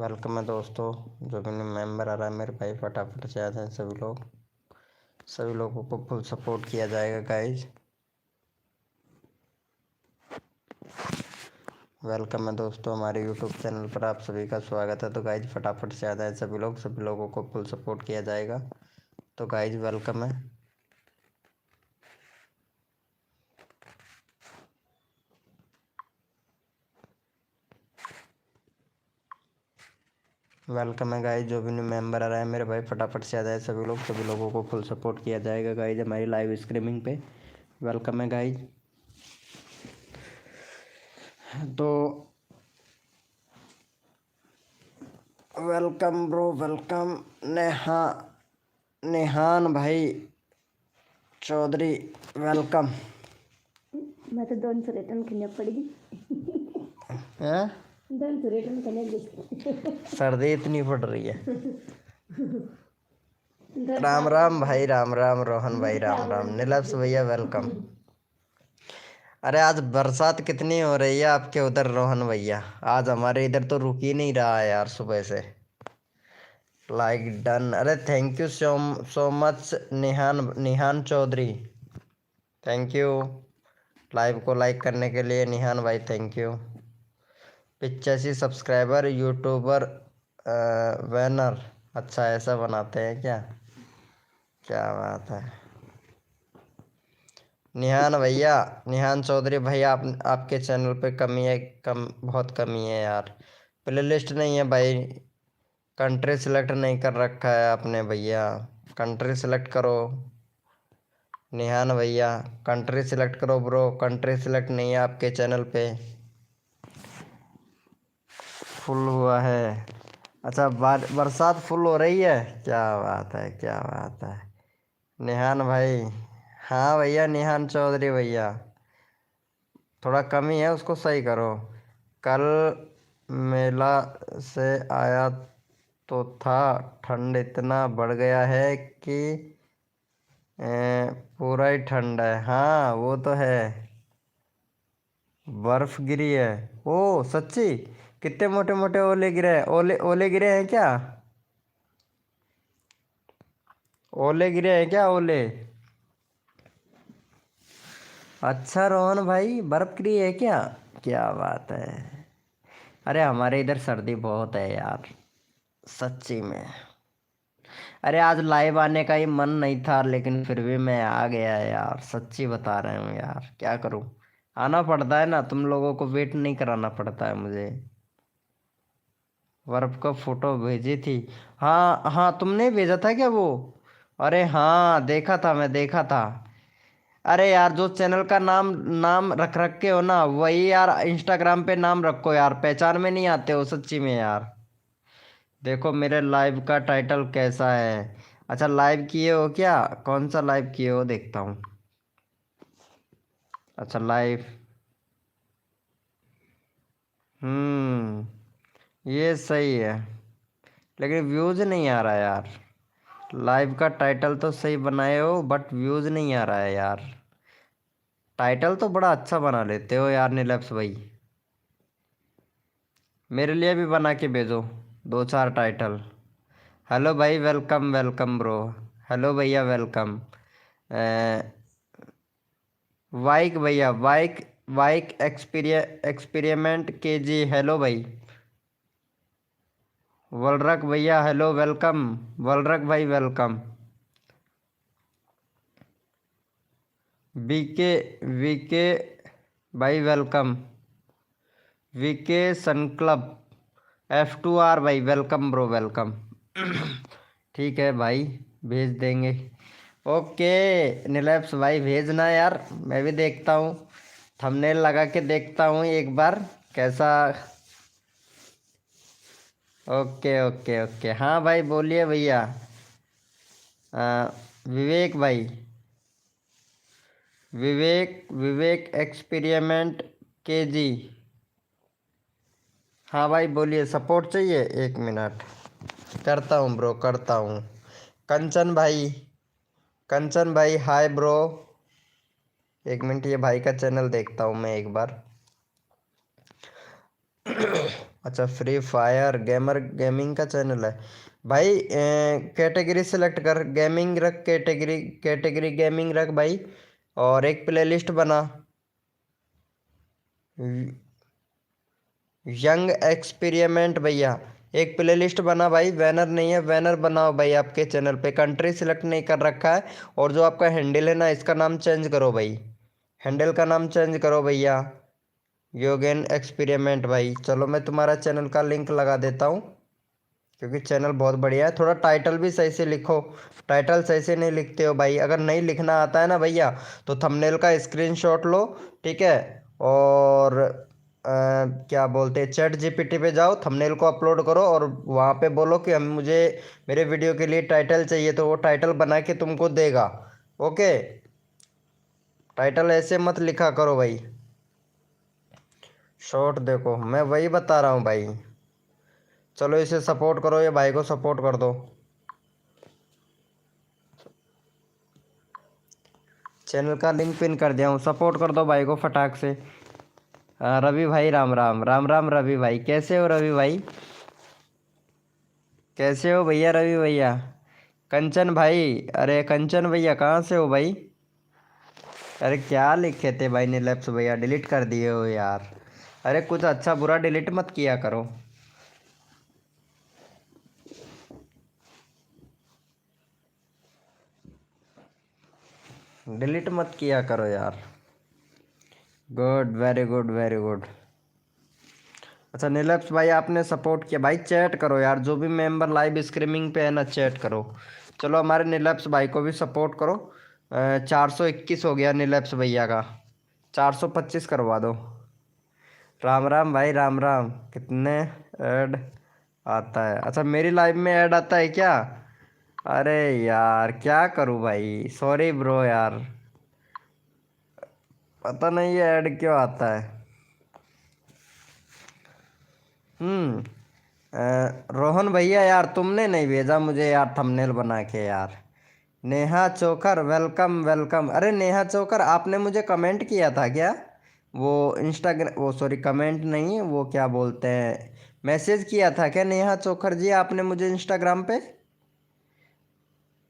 Welcome है दोस्तों। जो भी मेंबर आ रहा है मेरे भाई फटाफट से आ जाए। सभी लोगों को फुल सपोर्ट किया जाएगा गाइज। वेलकम है दोस्तों, हमारे यूट्यूब चैनल पर आप सभी का स्वागत है। तो गाइज फटाफट से आ जाए सभी लोगों को फुल सपोर्ट किया जाएगा। तो गाइज वेलकम है। वेलकम है गाइज। जो भी न्यू मेंबर आ रहा है मेरे भाई फटाफट से आ जाए सभी लोगों को फुल सपोर्ट किया जाएगा गाइज हमारी लाइव स्ट्रीमिंग पे। वेलकम है गाइज। तो वेलकम ब्रो, वेलकम। नेहान भाई चौधरी वेलकम। मैं तो 200 रिटर्न करनी पड़ेगी। हैं? 200 रिटर्न करने सर्दी इतनी पड़ रही है। राम राम भाई, राम राम रोहन भाई, राम राम नीलप्स भैया वेलकम। अरे आज बरसात कितनी हो रही है आपके उधर रोहन भैया? आज हमारे इधर तो रुक ही नहीं रहा है यार सुबह से। Like done. अरे thank you so much Nihan Chaudhary, thank you live को लाइक करने के लिए। निहान भाई thank you. 85 subscriber YouTuber banner. अच्छा ऐसा बनाते हैं क्या? क्या बात है निहान भैया, निहान चौधरी भाई। आपके चैनल पे कमी है, बहुत कमी है यार। प्ले लिस्ट नहीं है भाई। कंट्री सिलेक्ट नहीं कर रखा है आपने भैया। कंट्री सिलेक्ट करो निहान भैया, कंट्री सिलेक्ट करो ब्रो। कंट्री सिलेक्ट नहीं है आपके चैनल पे। फुल हुआ है। अच्छा बरसात फुल हो रही है। क्या बात है, क्या बात है निहान भाई। हाँ भैया निहान चौधरी भैया, थोड़ा कमी है उसको सही करो। कल मेला से आया तो था, ठंड इतना बढ़ गया है कि पूरा ही ठंड है। हाँ वो तो है, बर्फ गिरी है। ओ सच्ची? कितने मोटे मोटे ओले गिरे हैं? ओले ओले गिरे हैं क्या? ओले गिरे हैं क्या? ओले? अच्छा रोहन भाई बर्फ गिरी है क्या? क्या बात है। अरे हमारे इधर सर्दी बहुत है यार, सच्ची में। अरे आज लाइव आने का ही मन नहीं था, लेकिन फिर भी मैं आ गया यार। सच्ची बता रहे हूँ यार, क्या करूँ। आना पड़ता है ना, तुम लोगों को वेट नहीं कराना पड़ता है मुझे। बर्फ का फोटो भेजी थी। हाँ हाँ, तुमने भेजा था क्या वो? अरे हाँ देखा था, मैं देखा था। अरे यार जो चैनल का नाम नाम रख रख के हो ना, वही यार इंस्टाग्राम पे नाम रखो यार, पहचान में नहीं आते हो सच्ची में यार। देखो मेरे लाइव का टाइटल कैसा है। अच्छा लाइव किए हो क्या? कौन सा लाइव किए हो देखता हूँ। अच्छा लाइव, ये सही है, लेकिन व्यूज नहीं आ रहा यार। लाइव का टाइटल तो सही बनाए हो, बट व्यूज नहीं आ रहा है यार। टाइटल तो बड़ा अच्छा बना लेते हो यार नीलप्स भाई। मेरे लिए भी बना के भेजो दो चार टाइटल। हेलो भाई, वेलकम वेलकम ब्रो। हेलो भैया वेलकम। वाइक भैया, वाइक वाइक एक्सपेरिमेंट के जी, हेलो भाई। वलरक भैया हेलो वेलकम। वलरक भाई वेलकम। वीके वीके भाई welcome. VK sun club F2R भाई वेलकम ब्रो, वेलकम। ठीक है भाई, भेज देंगे। ओके नीलप्स भाई भेजना यार, मैं भी देखता हूँ। थंबनेल लगा के देखता हूँ एक बार कैसा। ओके ओके ओके, हाँ भाई बोलिए भैया। विवेक भाई, विवेक विवेक एक्सपेरिमेंट के जी। हाँ भाई बोलिए, सपोर्ट चाहिए? एक मिनट करता हूँ ब्रो, करता हूँ। कंचन भाई, कंचन भाई हाय ब्रो। एक मिनट, ये भाई का चैनल देखता हूँ मैं एक बार। अच्छा, फ्री फायर गेमर गेमिंग का चैनल है भाई। कैटेगरी सेलेक्ट कर, गेमिंग रख, कैटेगरी कैटेगरी गेमिंग रख भाई। और एक प्लेलिस्ट बना, यंग एक्सपेरिमेंट भैया। एक प्लेलिस्ट बना भाई, बैनर नहीं है, बैनर बनाओ भाई आपके चैनल पे। कंट्री सिलेक्ट नहीं कर रखा है। और जो आपका हैंडल है ना, इसका नाम चेंज करो भाई, हैंडल का नाम चेंज करो भैया, योगेन एक्सपेरिमेंट भाई। चलो मैं तुम्हारा चैनल का लिंक लगा देता हूँ, क्योंकि चैनल बहुत बढ़िया है। थोड़ा टाइटल भी सही से लिखो, टाइटल सही से नहीं लिखते हो भाई। अगर नहीं लिखना आता है ना भैया, तो थंबनेल का स्क्रीनशॉट लो, ठीक है। और क्या बोलते हैं, चैट जीपीटी पे जाओ, थंबनेल को अपलोड करो और वहाँ पे बोलो कि हम मुझे मेरे वीडियो के लिए टाइटल चाहिए, तो वो टाइटल बना के तुमको देगा। ओके, टाइटल ऐसे मत लिखा करो भाई। शॉर्ट देखो, मैं वही बता रहा हूँ भाई। चलो इसे सपोर्ट करो, ये भाई को सपोर्ट कर दो। चैनल का लिंक पिन कर दिया हूँ, सपोर्ट कर दो भाई को फटाक से। रवि भाई राम राम, राम राम रवि भाई, कैसे हो रवि भाई? कैसे हो भैया रवि भैया? कंचन भाई, अरे कंचन भैया कहाँ से हो भाई? अरे क्या लिखे थे भाई नीलप्स भैया, डिलीट कर दिए हो यार। अरे कुछ अच्छा बुरा डिलीट मत किया करो। डिलीट मत किया करो यार। Good, very good, very good. अच्छा नीलप्स भाई, आपने सपोर्ट किया भाई, चैट करो यार, जो भी मेंबर लाइव स्ट्रीमिंग पे है ना, चैट करो। चलो हमारे नीलप्स भाई को भी सपोर्ट करो। 421 हो गया नीलप्स भैया का, 425 करवा दो। राम राम भाई, राम राम। कितने ऐड आता है? अच्छा मेरी लाइव में ऐड आता है क्या? अरे यार क्या करूँ भाई, सॉरी ब्रो यार, पता नहीं ये ऐड क्यों आता है। हम्म रोहन भैया यार, तुमने नहीं भेजा मुझे यार थंबनेल बना के यार। नेहा चोकर, वेलकम वेलकम। अरे नेहा चोकर, आपने मुझे कमेंट किया था क्या? वो इंस्टाग्राम, वो सॉरी कमेंट नहीं, वो क्या बोलते हैं, मैसेज किया था क्या नेहा चोकर जी आपने मुझे इंस्टाग्राम पे?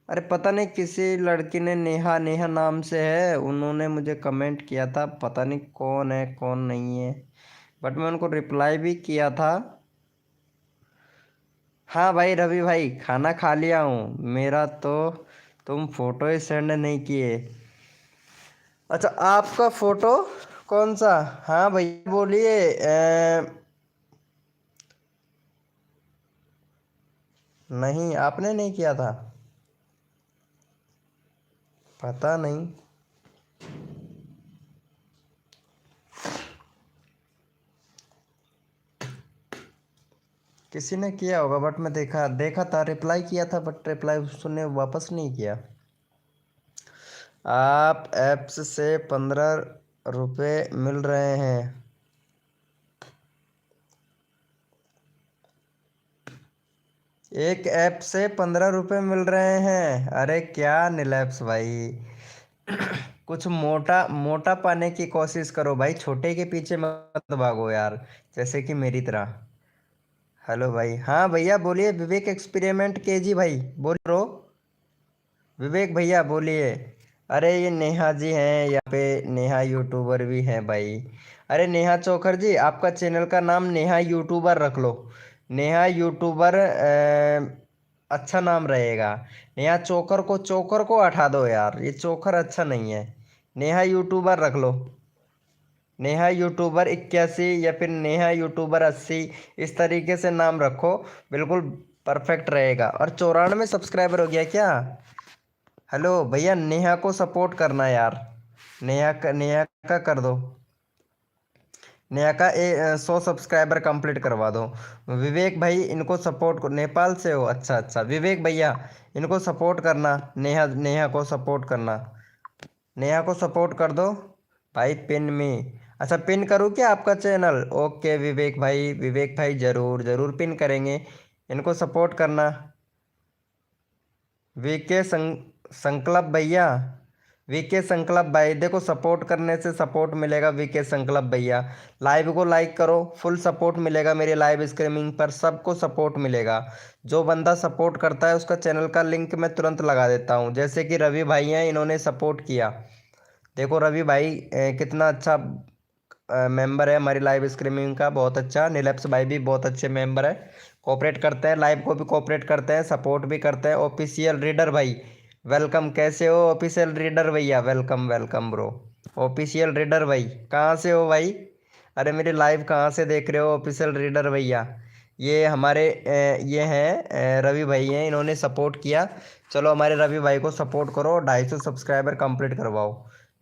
अरे पता नहीं किसी लड़की ने, नेहा नेहा नाम से है, उन्होंने मुझे कमेंट किया था, पता नहीं कौन है कौन नहीं है, बट मैं उनको रिप्लाई भी किया था। हाँ भाई रवि भाई, खाना खा लिया हूँ मेरा तो, तुम फोटो ही सेंड नहीं किए। अच्छा आपका फोटो कौन सा? हाँ भैया बोलिए। नहीं आपने नहीं किया था, पता नहीं। किसी ने किया होगा, बट मैं देखा देखा था, रिप्लाई किया था, बट रिप्लाई उसने वापस नहीं किया। आप ऐप्स से 15 रुपये मिल रहे हैं। एक ऐप से 15 रुपये मिल रहे हैं, अरे क्या नीलैप्स भाई, कुछ मोटा मोटा पाने की कोशिश करो भाई, छोटे के पीछे मत भागो यार, जैसे कि मेरी तरह। हेलो भाई, हाँ भैया बोलिए, विवेक एक्सपेरिमेंट केजी भाई बोल रो, विवेक भैया बोलिए। अरे ये नेहा जी हैं यहाँ पे, नेहा यूट्यूबर भी हैं भाई। अरे नेहा चोकर जी, आपका चैनल का नाम नेहा यूट्यूबर रख लो, नेहा यूट्यूबर अच्छा नाम रहेगा। नेहा चोकर को, चोकर को हटा दो यार, ये चोकर अच्छा नहीं है, नेहा यूट्यूबर रख लो। नेहा यूट्यूबर 81 या फिर नेहा यूट्यूबर 80, इस तरीके से नाम रखो, बिल्कुल परफेक्ट रहेगा। और 94 सब्सक्राइबर हो गया क्या? हेलो भैया, नेहा को सपोर्ट करना यार, नेहा का कर दो, नेहा का 100 सब्सक्राइबर कंप्लीट करवा दो। विवेक भाई इनको सपोर्ट को, नेपाल से हो, अच्छा अच्छा, विवेक भैया इनको सपोर्ट करना, नेहा नेहा को सपोर्ट करना, नेहा को सपोर्ट कर दो भाई। पिन में, अच्छा पिन करूँ क्या आपका चैनल? ओके विवेक भाई, विवेक भाई जरूर जरूर पिन करेंगे, इनको सपोर्ट करना। वीके संकल्प भैया, वीके संकल्प भाई, देखो सपोर्ट करने से सपोर्ट मिलेगा वीके संकल्प भैया। लाइव को लाइक करो, फुल सपोर्ट मिलेगा मेरी लाइव स्ट्रीमिंग पर, सबको सपोर्ट मिलेगा। जो बंदा सपोर्ट करता है उसका चैनल का लिंक मैं तुरंत लगा देता हूँ। जैसे कि रवि भाई हैं, इन्होंने सपोर्ट किया। देखो रवि भाई कितना अच्छा मेंबर है हमारी लाइव स्ट्रीमिंग का, बहुत अच्छा। नीलप्स भाई भी बहुत अच्छे मेंबर है, कोऑपरेट करते हैं, लाइव को भी कोऑपरेट करते हैं, सपोर्ट भी करते हैं। ऑफिशियल रीडर भाई वेलकम, कैसे हो ऑफिशियल रीडर भैया? Welcome welcome bro. Official reader भाई कहाँ से हो भाई? अरे मेरी लाइव कहाँ से देख रहे हो ऑफिशियल रीडर भैया? ये हमारे ये हैं रवि भाई हैं, इन्होंने सपोर्ट किया। चलो हमारे रवि भाई को सपोर्ट करो, 250 सब्सक्राइबर कंप्लीट करवाओ।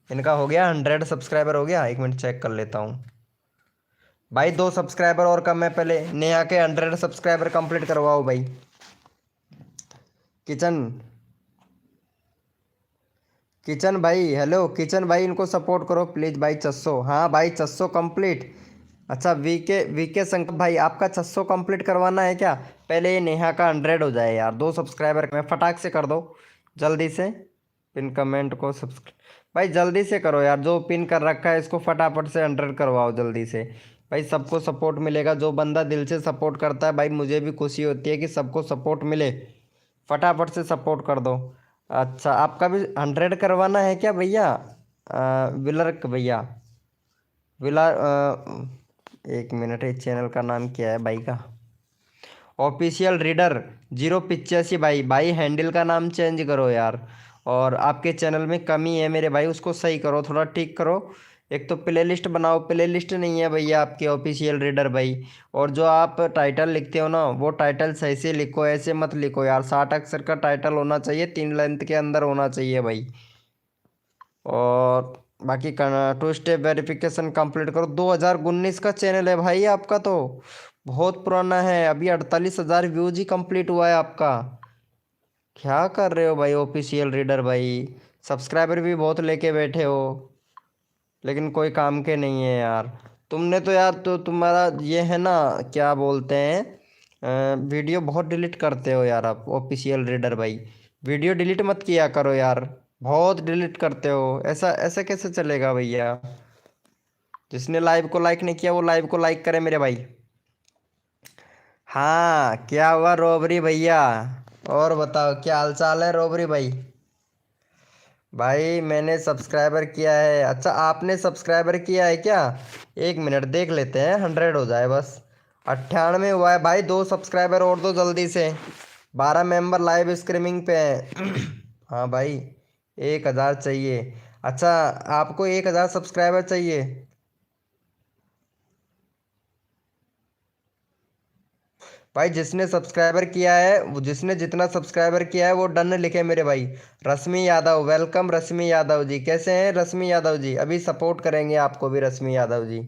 इनका हो गया 100 सब्सक्राइबर हो गया, 1 मिनट चेक कर लेता हूँ भाई। 2 सब्सक्राइबर और कम है, पहले नेहा के 100 सब्सक्राइबर कंप्लीट करवाओ भाई। किचन किचन भाई, हेलो किचन भाई, इनको सपोर्ट करो प्लीज़ भाई। 600, हाँ भाई 600 कंप्लीट। अच्छा वीके वीके संकल्प भाई, आपका 600 कंप्लीट करवाना है क्या? पहले ये नेहा का 100 हो जाए यार, 2 सब्सक्राइबर में फटाक से कर दो जल्दी से। पिन कमेंट को सब्सक्राइब भाई जल्दी से करो यार, जो पिन कर रखा है इसको फटाफट से 100 करवाओ जल्दी से भाई। सबको सपोर्ट मिलेगा, जो बंदा दिल से सपोर्ट करता है भाई, मुझे भी खुशी होती है कि सबको सपोर्ट मिले। फटाफट से सपोर्ट कर दो। अच्छा आपका भी 100 करवाना है क्या भैया? विलर्क भैया, विला 1 मिनट, इस चैनल का नाम क्या है भाई का? ऑफिशियल रीडर 085 भाई। भाई हैंडल का नाम चेंज करो यार। और आपके चैनल में कमी है मेरे भाई, उसको सही करो, थोड़ा ठीक करो। एक तो प्ले लिस्ट बनाओ, प्ले लिस्ट नहीं है भैया आपके ऑफिशियल रीडर भाई। और जो आप टाइटल लिखते हो ना, वो टाइटल सही से लिखो, ऐसे मत लिखो यार। 60 अक्षर का टाइटल होना चाहिए, 3 लेंथ के अंदर होना चाहिए भाई। और बाकी टू स्टेप वेरिफिकेशन कंप्लीट करो। 2019 का चैनल है भाई आपका, तो बहुत पुराना है। अभी 48,000 व्यूज ही कंप्लीट हुआ है आपका। क्या कर रहे हो भाई ऑफिशियल रीडर भाई? सब्सक्राइबर भी बहुत लेके बैठे हो, लेकिन कोई काम के नहीं है यार। तुमने तो यार, तो तुम्हारा ये है ना, क्या बोलते हैं, वीडियो बहुत डिलीट करते हो यार आप ऑफिशियल रीडर भाई। वीडियो डिलीट मत किया करो यार, बहुत डिलीट करते हो। ऐसा ऐसा कैसे चलेगा भैया? जिसने लाइव को लाइक नहीं किया वो लाइव को लाइक करे मेरे भाई। हाँ क्या हुआ रोबरी भैया? और बताओ क्या हाल चाल है रोबरी भाई? भाई मैंने सब्सक्राइबर किया है। अच्छा आपने सब्सक्राइबर किया है क्या? 1 मिनट देख लेते हैं, 100 हो जाए बस। 98 हुआ है भाई, 2 सब्सक्राइबर और दो जल्दी से। 12 मेंबर लाइव स्ट्रीमिंग पे हैं। हाँ भाई 1000 चाहिए। अच्छा आपको 1000 सब्सक्राइबर चाहिए? भाई जिसने सब्सक्राइबर किया है, वो जिसने जितना सब्सक्राइबर किया है वो डन लिखे मेरे भाई। रश्मि यादव, वेलकम रश्मि यादव जी, कैसे हैं रश्मि यादव जी? अभी सपोर्ट करेंगे आपको भी रश्मि यादव जी।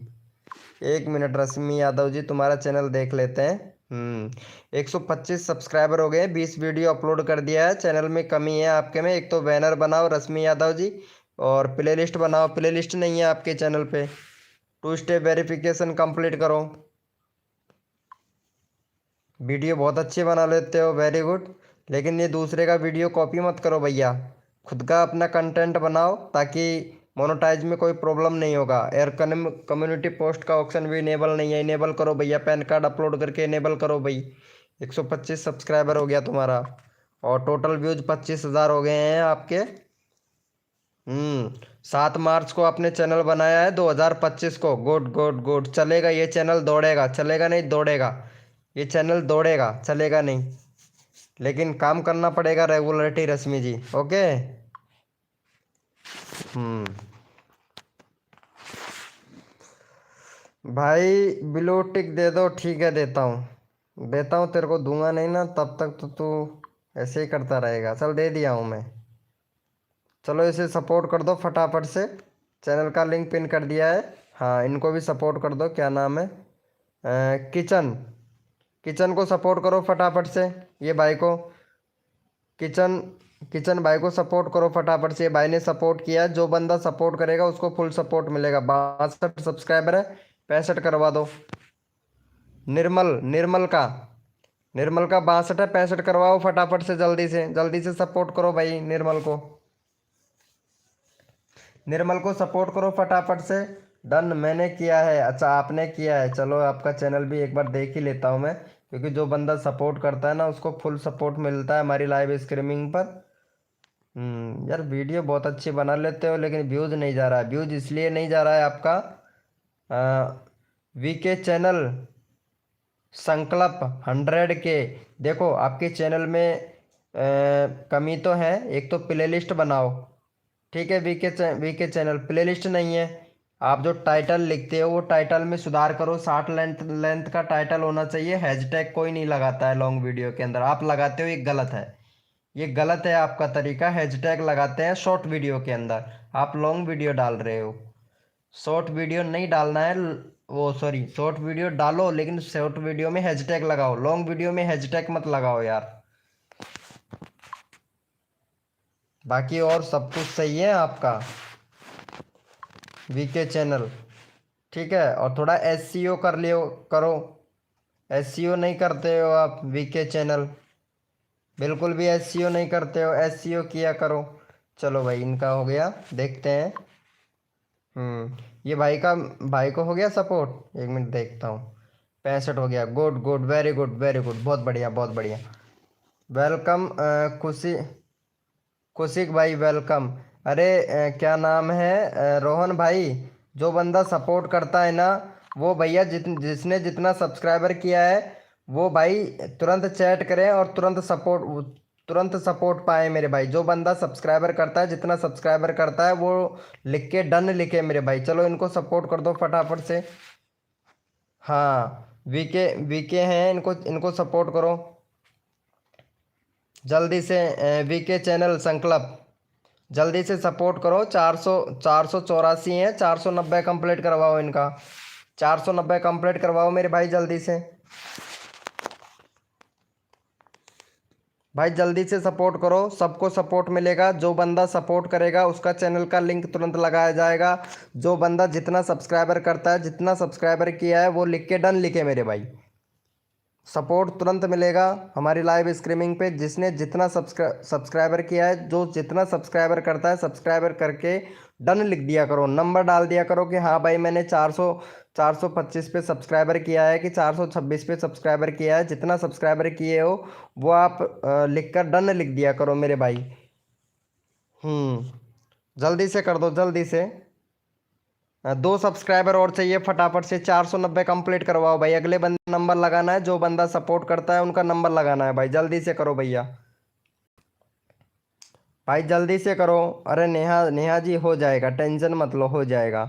1 मिनट रश्मि यादव जी, तुम्हारा चैनल देख लेते हैं। 125 सब्सक्राइबर हो गए, 20 वीडियो अपलोड कर दिया है। चैनल में कमी है आपके में, एक तो बैनर बनाओ रश्मि यादव जी, और प्ले लिस्ट बनाओ। प्ले लिस्ट नहीं है आपके चैनल पे। टू स्टेप वेरिफिकेशन कंप्लीट करो। वीडियो बहुत अच्छे बना लेते हो, वेरी गुड। लेकिन ये दूसरे का वीडियो कॉपी मत करो भैया, खुद का अपना कंटेंट बनाओ, ताकि मोनेटाइज में कोई प्रॉब्लम नहीं होगा। एयर कम्युनिटी पोस्ट का ऑप्शन भी इनेबल नहीं है, इनेबल करो भैया। पैन कार्ड अपलोड करके इनेबल करो भाई। 125 सब्सक्राइबर हो गया तुम्हारा, और टोटल व्यूज 25,000 हो गए हैं आपके। 7 मार्च को आपने चैनल बनाया है, 2025 को। गुड गुड गुड, चलेगा ये चैनल, दौड़ेगा। चलेगा नहीं दौड़ेगा, ये चैनल दौड़ेगा, चलेगा नहीं। लेकिन काम करना पड़ेगा रेगुलरिटी रश्मि जी, ओके। हम्म भाई ब्लू टिक दे दो, ठीक है देता हूँ, देता हूँ तेरे को। दूंगा नहीं ना तब तक तो तू ऐसे ही करता रहेगा। चल दे दिया हूँ मैं। चलो इसे सपोर्ट कर दो फटाफट से, चैनल का लिंक पिन कर दिया है। हाँ इनको भी सपोर्ट कर दो। क्या नाम है? किचन, किचन को सपोर्ट करो फटाफट से, ये भाई को। किचन किचन भाई को सपोर्ट करो फटाफट से, ये भाई ने सपोर्ट किया। जो बंदा सपोर्ट करेगा उसको फुल सपोर्ट मिलेगा। 62 सब्सक्राइबर है, 65 करवा दो। निर्मल, निर्मल का 62 है, 65 करवाओ फटाफट से, जल्दी से सपोर्ट करो भाई निर्मल को। निर्मल को सपोर्ट करो फटाफट से। डन, मैंने किया है। अच्छा, आपने किया है, चलो आपका चैनल भी एक बार देख ही लेता हूँ मैं, क्योंकि जो बंदा सपोर्ट करता है ना उसको फुल सपोर्ट मिलता है हमारी लाइव स्ट्रीमिंग पर। यार वीडियो बहुत अच्छी बना लेते हो, लेकिन व्यूज़ नहीं जा रहा है। व्यूज़ इसलिए नहीं जा रहा है आपका, वीके चैनल संकल्प 100 के। देखो आपके चैनल में कमी तो है, एक तो प्लेलिस्ट बनाओ। ठीक है, वीके चैनल प्लेलिस्ट नहीं है। आप जो टाइटल लिखते हो वो टाइटल में सुधार करो, 60 लेंथ लेंथ का टाइटल होना चाहिए। हैशटैग कोई नहीं लगाता है लॉन्ग वीडियो के अंदर, आप लगाते हो, ये गलत है। ये गलत है आपका तरीका। हैशटैग लगाते हैं शॉर्ट वीडियो के अंदर, आप लॉन्ग वीडियो डाल रहे हो। शॉर्ट वीडियो नहीं डालना है, वो सॉरी, शॉर्ट वीडियो डालो लेकिन शॉर्ट वीडियो में हैशटैग लगाओ, लॉन्ग वीडियो में हैशटैग मत लगाओ यार। बाकी और सब कुछ सही है आपका वीके चैनल, ठीक है। और थोड़ा एससीओ कर लियो, करो। एससीओ नहीं करते हो आप वीके चैनल, बिल्कुल भी एससीओ नहीं करते हो, एससीओ किया करो। चलो भाई, इनका हो गया, देखते हैं। ये भाई को हो गया सपोर्ट, 1 मिनट देखता हूँ। 65 हो गया, good good, very good very good, बहुत बढ़िया बहुत बढ़िया। वेलकम खुशी, खुशिक भाई वेलकम। अरे क्या नाम है, रोहन भाई। जो बंदा सपोर्ट करता है ना, वो भैया जिसने जितना सब्सक्राइबर किया है, वो भाई तुरंत चैट करें और तुरंत सपोर्ट पाए मेरे भाई। जो बंदा सब्सक्राइबर करता है, जितना सब्सक्राइबर करता है, वो लिख के डन लिखे मेरे भाई। चलो इनको सपोर्ट कर दो फटाफट से। हाँ, वीके वीके हैं, इनको इनको सपोर्ट करो जल्दी से। वीके चैनल संकल्प, जल्दी से सपोर्ट करो। 484 हैं, 490 कंप्लीट करवाओ इनका। 490 कंप्लीट करवाओ मेरे भाई जल्दी से। भाई जल्दी से सपोर्ट करो, सबको सपोर्ट मिलेगा। जो बंदा सपोर्ट करेगा उसका चैनल का लिंक तुरंत लगाया जाएगा। जो बंदा जितना सब्सक्राइबर करता है, जितना सब्सक्राइबर किया है, वो लिख के डन लिखे मेरे भाई। सपोर्ट तुरंत मिलेगा हमारी लाइव स्ट्रीमिंग पे। जिसने जितना सब्सक्राइबर किया है, जो जितना सब्सक्राइबर करता है, सब्सक्राइबर करके डन लिख दिया करो, नंबर डाल दिया करो कि हाँ भाई मैंने 425 पे सब्सक्राइबर किया है, कि 426 पे सब्सक्राइबर किया है। जितना सब्सक्राइबर किए हो वो आप लिख कर डन लिख दिया करो मेरे भाई। जल्दी से कर दो, जल्दी से। 2 सब्सक्राइबर और चाहिए फटाफट से। 490 कंप्लीट करवाओ भाई। अगले बंदे नंबर लगाना है, जो बंदा सपोर्ट करता है उनका नंबर लगाना है भाई। जल्दी से करो भैया, भाई जल्दी से करो। अरे नेहा नेहा जी, हो जाएगा, टेंशन मत लो, हो जाएगा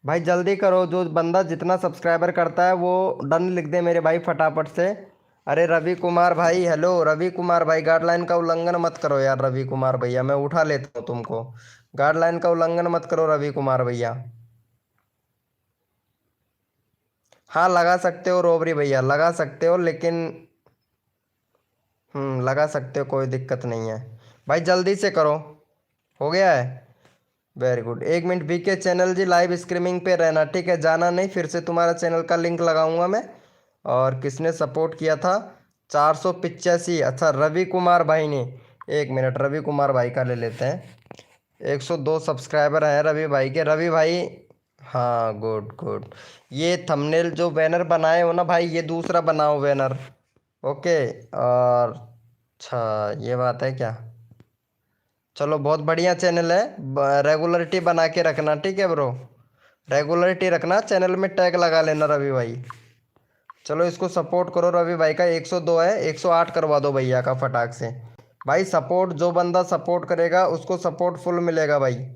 भाई। जल्दी करो, जो बंदा जितना सब्सक्राइबर करता है वो डन लिख दे मेरे भाई फटाफट से। अरे रवि कुमार भाई, हेलो रवि कुमार भाई, गाइडलाइन का उल्लंघन मत करो यार रवि कुमार भैया, मैं उठा लेता हूँ तुमको। गाइडलाइन का उल्लंघन मत करो रवि कुमार भैया। हाँ लगा सकते हो रोबरी भैया, लगा सकते हो, लेकिन लगा सकते हो, कोई दिक्कत नहीं है भाई। जल्दी से करो, हो गया है, very good. 1 minute, BK channel ji live streaming पे रहना, ठीक है, जाना नहीं। फिर से तुम्हारा चैनल का लिंक लगाऊंगा मैं। और किसने सपोर्ट किया था? 485, अच्छा रवि कुमार भाई ने। 1 मिनट, रवि कुमार भाई का ले लेते हैं। 102 सब्सक्राइबर हैं रवि भाई के। रवि भाई, हाँ गुड गुड। ये थंबनेल जो बैनर बनाए हो ना भाई, ये दूसरा बनाओ बैनर, ओके। और अच्छा, ये बात है क्या? चलो बहुत बढ़िया चैनल है, रेगुलरिटी बना के रखना, ठीक है ब्रो, रेगुलरिटी रखना। चैनल में टैग लगा लेना रवि भाई। चलो इसको सपोर्ट करो रवि भाई का। 102 है, 108 करवा दो भैया का फटाक से। भाई सपोर्ट, जो बंदा सपोर्ट करेगा उसको सपोर्ट फुल मिलेगा भाई।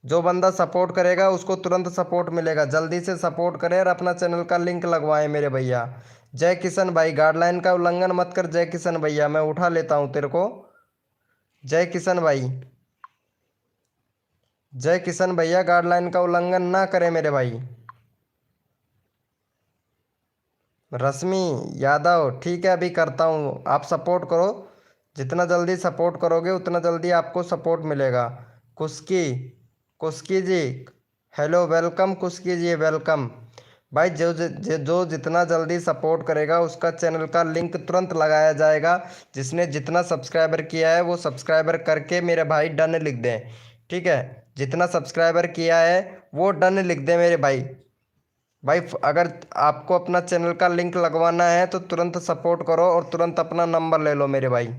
जो बंदा सपोर्ट करेगा उसको तुरंत सपोर्ट मिलेगा। जल्दी से सपोर्ट करें और अपना चैनल का लिंक लगवाएं मेरे भैया। जय किशन भाई, गाइडलाइन का उल्लंघन मत कर जय किशन भैया, मैं उठा लेता हूँ तेरे को। जय किशन भाई, जय किशन भैया, गाइडलाइन का उल्लंघन ना करें मेरे भाई। रश्मि यादव, ठीक है अभी करता हूँ, आप सपोर्ट करो। जितना जल्दी सपोर्ट करोगे उतना जल्दी आपको सपोर्ट मिलेगा। कुस्की, कुस्की जी, हेलो वेलकम कुस्की जी, वेलकम। भाई जो जितना जल्दी सपोर्ट करेगा उसका चैनल का लिंक तुरंत लगाया जाएगा। जिसने जितना सब्सक्राइबर किया है वो सब्सक्राइबर करके मेरे भाई डन लिख दें, ठीक है। जितना सब्सक्राइबर किया है वो डन लिख दे मेरे भाई। भाई अगर आपको अपना चैनल का लिंक लगवाना है तो तुरंत सपोर्ट करो और तुरंत अपना नंबर ले लो मेरे भाई।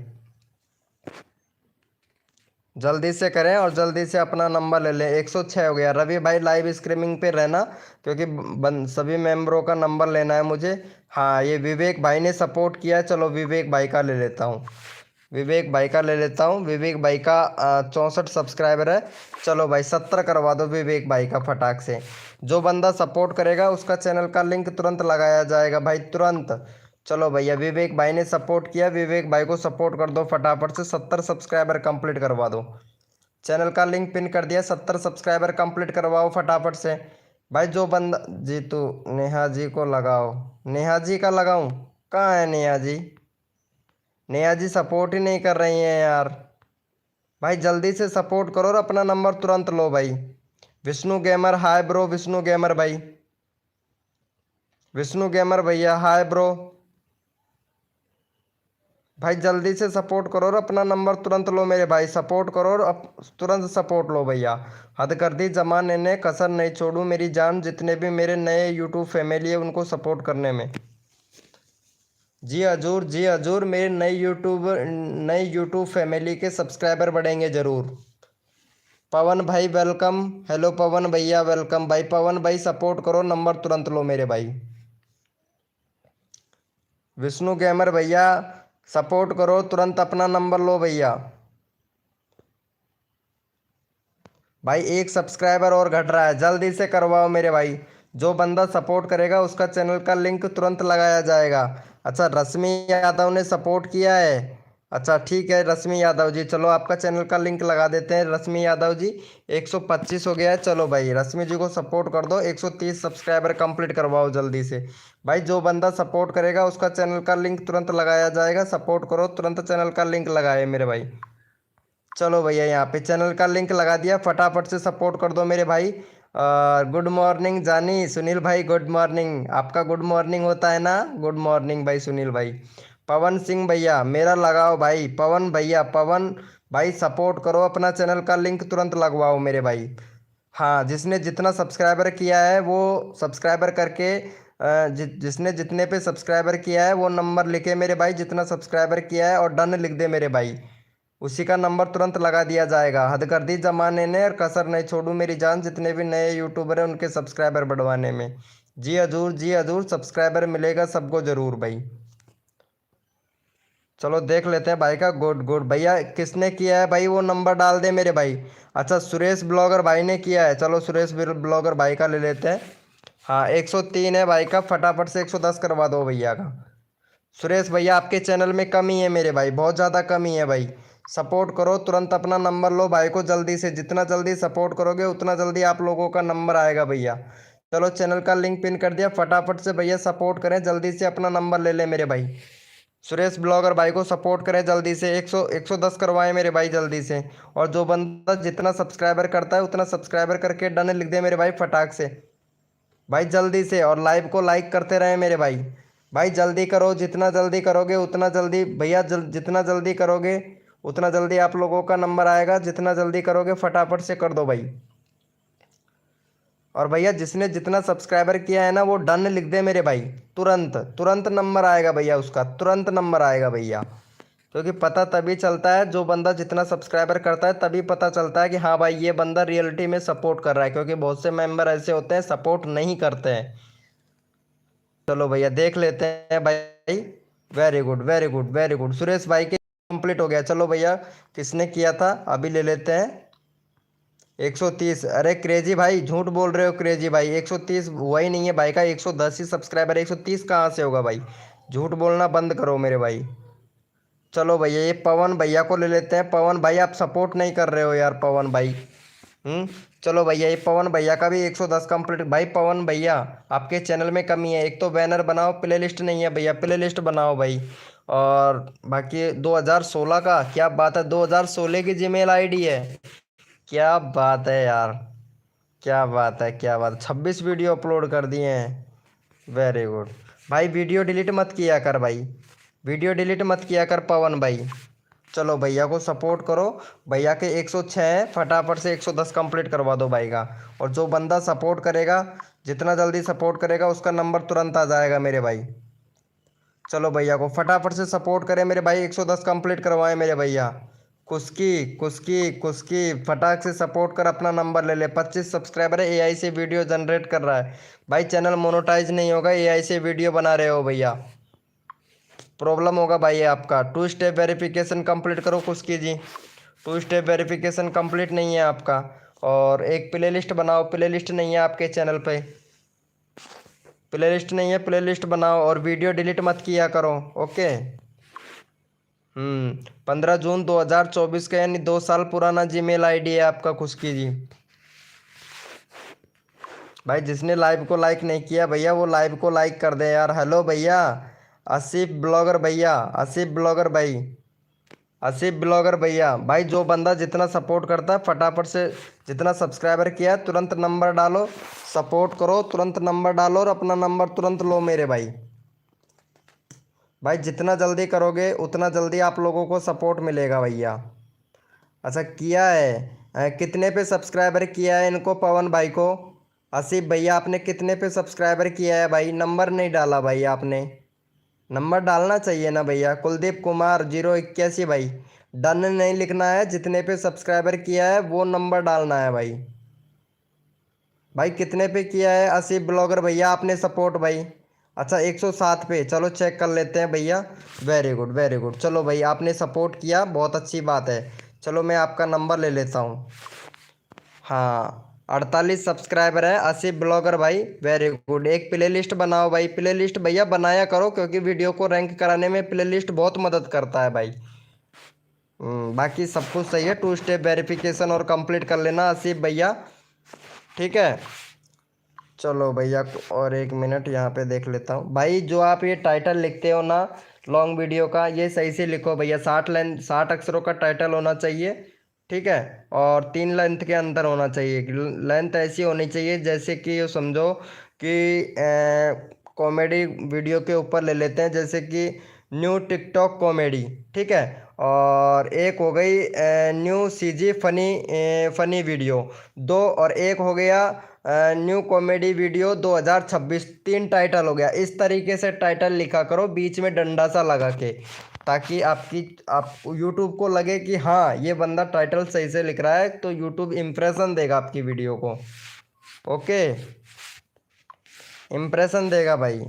जल्दी से करें और जल्दी से अपना नंबर ले लें। 106 हो गया। रवि भाई लाइव स्ट्रीमिंग पे रहना, क्योंकि सभी मेंबरों का नंबर लेना है मुझे। हाँ, ये विवेक भाई ने सपोर्ट किया है। चलो विवेक भाई का ले लेता हूँ। विवेक भाई का ले लेता हूँ। विवेक भाई का 64 सब्सक्राइबर है। चलो भाई 70 करवा दो विवेक भाई का फटाक से। जो बंदा सपोर्ट करेगा उसका चैनल का लिंक तुरंत लगाया जाएगा भाई, तुरंत। चलो भैया विवेक भाई ने सपोर्ट किया, विवेक भाई को सपोर्ट कर दो फटाफट से। 70 सब्सक्राइबर कंप्लीट करवा दो। चैनल का लिंक पिन कर दिया। 70 सब्सक्राइबर कंप्लीट करवाओ फटाफट से भाई। जो बंदा जीतू नेहा जी को लगाओ। नेहा जी का लगाऊं? कहाँ है नेहा जी? नेहा जी सपोर्ट ही नहीं कर रही हैं यार। भाई जल्दी से सपोर्ट करो और अपना नंबर तुरंत लो भाई। Vishnu gamer hi bro. Vishnu gamer भाई, विष्णु गेमर भैया हाय ब्रो। भाई जल्दी से सपोर्ट करो और अपना नंबर तुरंत लो मेरे भाई। सपोर्ट करो और तुरंत सपोर्ट लो भैया। हद कर दी जमाने ने, कसर नहीं छोड़ू मेरी जान। जितने भी मेरे नए यूट्यूब फैमिली है उनको सपोर्ट करने में। जी हजूर, जी हजूर। मेरे नए यूट्यूब फैमिली के सब्सक्राइबर बढ़ेंगे ज़रूर। पवन भाई वेलकम। हेलो पवन भैया वेलकम भाई। पवन भाई सपोर्ट करो, नंबर तुरंत लो मेरे भाई। विष्णु गेमर भैया सपोर्ट करो, तुरंत अपना नंबर लो भैया। भाई एक सब्सक्राइबर और घट रहा है, जल्दी से करवाओ मेरे भाई। जो बंदा सपोर्ट करेगा उसका चैनल का लिंक तुरंत लगाया जाएगा। अच्छा रश्मि यादव ने सपोर्ट किया है। अच्छा ठीक है रश्मि यादव जी, चलो आपका चैनल का लिंक लगा देते हैं रश्मि यादव जी। 125 हो गया है। चलो भाई रश्मि जी को सपोर्ट कर दो। 130 सब्सक्राइबर कंप्लीट करवाओ जल्दी से भाई। जो बंदा सपोर्ट करेगा उसका चैनल का लिंक तुरंत लगाया जाएगा। सपोर्ट करो, तुरंत चैनल का लिंक लगाए मेरे भाई। चलो भैया यहाँ पे चैनल का लिंक लगा दिया, फटाफट से सपोर्ट कर दो मेरे भाई। गुड मॉर्निंग जानी। सुनील भाई गुड मॉर्निंग। आपका गुड मॉर्निंग होता है ना? गुड मॉर्निंग भाई सुनील भाई। पवन सिंह भैया मेरा लगाओ भाई। पवन भैया, पवन भाई सपोर्ट करो, अपना चैनल का लिंक तुरंत लगवाओ मेरे भाई। हाँ, जिसने जितना सब्सक्राइबर किया है वो सब्सक्राइबर करके जिसने जितने पे सब्सक्राइबर किया है वो नंबर लिखे मेरे भाई। जितना सब्सक्राइबर किया है और डन लिख दे मेरे भाई, उसी का नंबर तुरंत लगा दिया जाएगा। हद कर दी जमाने ने और कसर नहीं छोड़ू मेरी जान। जितने भी नए यूट्यूबर हैं उनके सब्सक्राइबर बढ़वाने में। जी हजूर, जी हजूर। सब्सक्राइबर मिलेगा सबको ज़रूर भाई। चलो देख लेते हैं भाई का। गुड गुड भैया। किसने किया है भाई वो नंबर डाल दे मेरे भाई। अच्छा सुरेश ब्लॉगर भाई ने किया है। चलो सुरेश ब्लॉगर भाई का ले लेते हैं। हाँ 103 है भाई का, फटाफट से 110 करवा दो भैया का। सुरेश भैया आपके चैनल में कमी है मेरे भाई, बहुत ज़्यादा कमी है भाई। सपोर्ट करो, तुरंत अपना नंबर लो भाई को जल्दी से। जितना जल्दी सपोर्ट करोगे उतना जल्दी आप लोगों का नंबर आएगा भैया। चलो चैनल का लिंक पिन कर दिया, फटाफट से भैया सपोर्ट करें, जल्दी से अपना नंबर ले लें मेरे भाई। सुरेश ब्लॉगर भाई को सपोर्ट करें जल्दी से। 110 करवाएं मेरे भाई जल्दी से। और जो बंदा जितना सब्सक्राइबर करता है उतना सब्सक्राइबर करके डन लिख दे मेरे भाई फटाक से भाई, जल्दी से। और लाइव को लाइक करते रहें मेरे भाई। भाई जल्दी करो, जितना जल्दी करोगे उतना जल्दी भैया जितना जल्दी करोगे उतना जल्दी आप लोगों का नंबर आएगा। जितना जल्दी करोगे फटाफट से कर दो भाई। और भैया जिसने जितना सब्सक्राइबर किया है ना वो डन लिख दे मेरे भाई। तुरंत तुरंत नंबर आएगा भैया, उसका तुरंत नंबर आएगा भैया। क्योंकि पता तभी चलता है, जो बंदा जितना सब्सक्राइबर करता है तभी पता चलता है कि हाँ भाई ये बंदा रियलिटी में सपोर्ट कर रहा है। क्योंकि बहुत से मेंबर ऐसे होते हैं सपोर्ट नहीं करते हैं। चलो भैया देख लेते हैं भाई। Very good very good very good. Suresh भाई के कंप्लीट हो गया। चलो भैया किसने किया था अभी ले लेते हैं। 130। अरे क्रेजी भाई झूठ बोल रहे हो क्रेजी भाई। 130 हुआ ही नहीं है भाई का, 110 ही सब्सक्राइबर। 130 कहाँ से होगा भाई? झूठ बोलना बंद करो मेरे भाई। चलो भैया ये पवन भैया को ले लेते हैं। पवन भाई आप सपोर्ट नहीं कर रहे हो यार पवन भाई। चलो भैया ये पवन भैया का भी 110 कंप्लीट। भाई पवन भैया आपके चैनल में कमी है। एक तो बैनर बनाओ, प्ले लिस्ट नहीं है भैया, प्ले लिस्ट बनाओ भाई। और बाकी 2016 का क्या बात है, 2016 की जीमेल आईडी है। क्या बात है यार, क्या बात है, क्या बात। 26 वीडियो अपलोड कर दिए हैं। वेरी गुड भाई। वीडियो डिलीट मत किया कर भाई, वीडियो डिलीट मत किया कर पवन भाई। चलो भैया को सपोर्ट करो। भैया के 106 है, फटाफट से 110 कंप्लीट करवा दो भाई का। और जो बंदा सपोर्ट करेगा, जितना जल्दी सपोर्ट करेगा उसका नंबर तुरंत आ जाएगा मेरे भाई। चलो भैया को फटाफट से सपोर्ट करें मेरे भाई, 110 कंप्लीट करवाएं मेरे भैया। कुस्की कुस्की कुस्की, फटाक से सपोर्ट कर, अपना नंबर ले ले। 25 सब्सक्राइबर है, एआई से वीडियो जनरेट कर रहा है भाई। चैनल मोनेटाइज नहीं होगा, एआई से वीडियो बना रहे हो भैया, प्रॉब्लम होगा भाई आपका। 2 स्टेप वेरिफिकेशन कंप्लीट करो कुस्की जी। 2 स्टेप वेरिफिकेशन कंप्लीट नहीं है आपका। और एक प्ले लिस्ट बनाओ, प्ले लिस्ट नहीं है आपके चैनल पे, प्ले लिस्ट नहीं है, प्ले लिस्ट बनाओ। और वीडियो डिलीट मत किया करो, ओके। 15 जून 2024 का, यानी 2 साल पुराना जीमेल आईडी है आपका खुशकी जी। भाई जिसने लाइव को लाइक नहीं किया भैया, वो लाइव को लाइक कर दे यार। हेलो भैया आसिफ ब्लॉगर भैया, आसिफ ब्लॉगर भाई, आसिफ ब्लॉगर भैया। भाई जो बंदा जितना सपोर्ट करता है फटाफट से, जितना सब्सक्राइबर किया है तुरंत नंबर डालो, सपोर्ट करो, तुरंत नंबर डालो और अपना नंबर तुरंत लो मेरे भाई। भाई जितना जल्दी करोगे उतना जल्दी आप लोगों को सपोर्ट मिलेगा भैया। अच्छा किया है, कितने पे सब्सक्राइबर किया है इनको, पवन भाई को। आसिफ भैया आपने कितने पे सब्सक्राइबर किया है भाई, नंबर नहीं डाला भाई आपने, नंबर डालना चाहिए ना भैया। कुलदीप कुमार 081 भाई, डन नहीं लिखना है, जितने पे सब्सक्राइबर किया है वो नंबर डालना है भाई। भाई कितने पे किया है आसिफ ब्लॉगर भैया आपने सपोर्ट भाई। अच्छा 107 पे, चलो चेक कर लेते हैं भैया। वेरी गुड वेरी गुड, चलो भाई आपने सपोर्ट किया, बहुत अच्छी बात है। चलो मैं आपका नंबर ले लेता हूँ। हाँ 48 सब्सक्राइबर है आसिफ ब्लॉगर भाई, वेरी गुड। एक प्ले लिस्ट बनाओ भाई, प्ले लिस्ट भैया बनाया करो, क्योंकि वीडियो को रैंक कराने में प्ले लिस्ट बहुत मदद करता है भाई। बाकी सब कुछ सही है, 2 स्टेप वेरिफिकेशन और कंप्लीट कर लेना आसिफ भैया, ठीक है। चलो भैया और 1 मिनट यहाँ पे देख लेता हूँ भाई। जो आप ये टाइटल लिखते हो ना लॉन्ग वीडियो का, ये सही से लिखो भैया। 60 अक्षरों का टाइटल होना चाहिए, ठीक है। और 3 लेंथ के अंदर होना चाहिए, लेंथ ऐसी होनी चाहिए जैसे कि ये समझो कि कॉमेडी वीडियो के ऊपर ले लेते हैं, जैसे कि न्यू टिकटॉक कॉमेडी, ठीक है। और एक हो गई new CG funny, funny video 2, और एक हो गया न्यू कॉमेडी वीडियो 2026। 3 टाइटल हो गया। इस तरीके से टाइटल लिखा करो, बीच में डंडा सा लगा के, ताकि आप यूट्यूब को लगे कि हाँ ये बंदा टाइटल सही से लिख रहा है, तो यूट्यूब इम्प्रेशन देगा आपकी वीडियो को, ओके, इम्प्रेशन देगा भाई।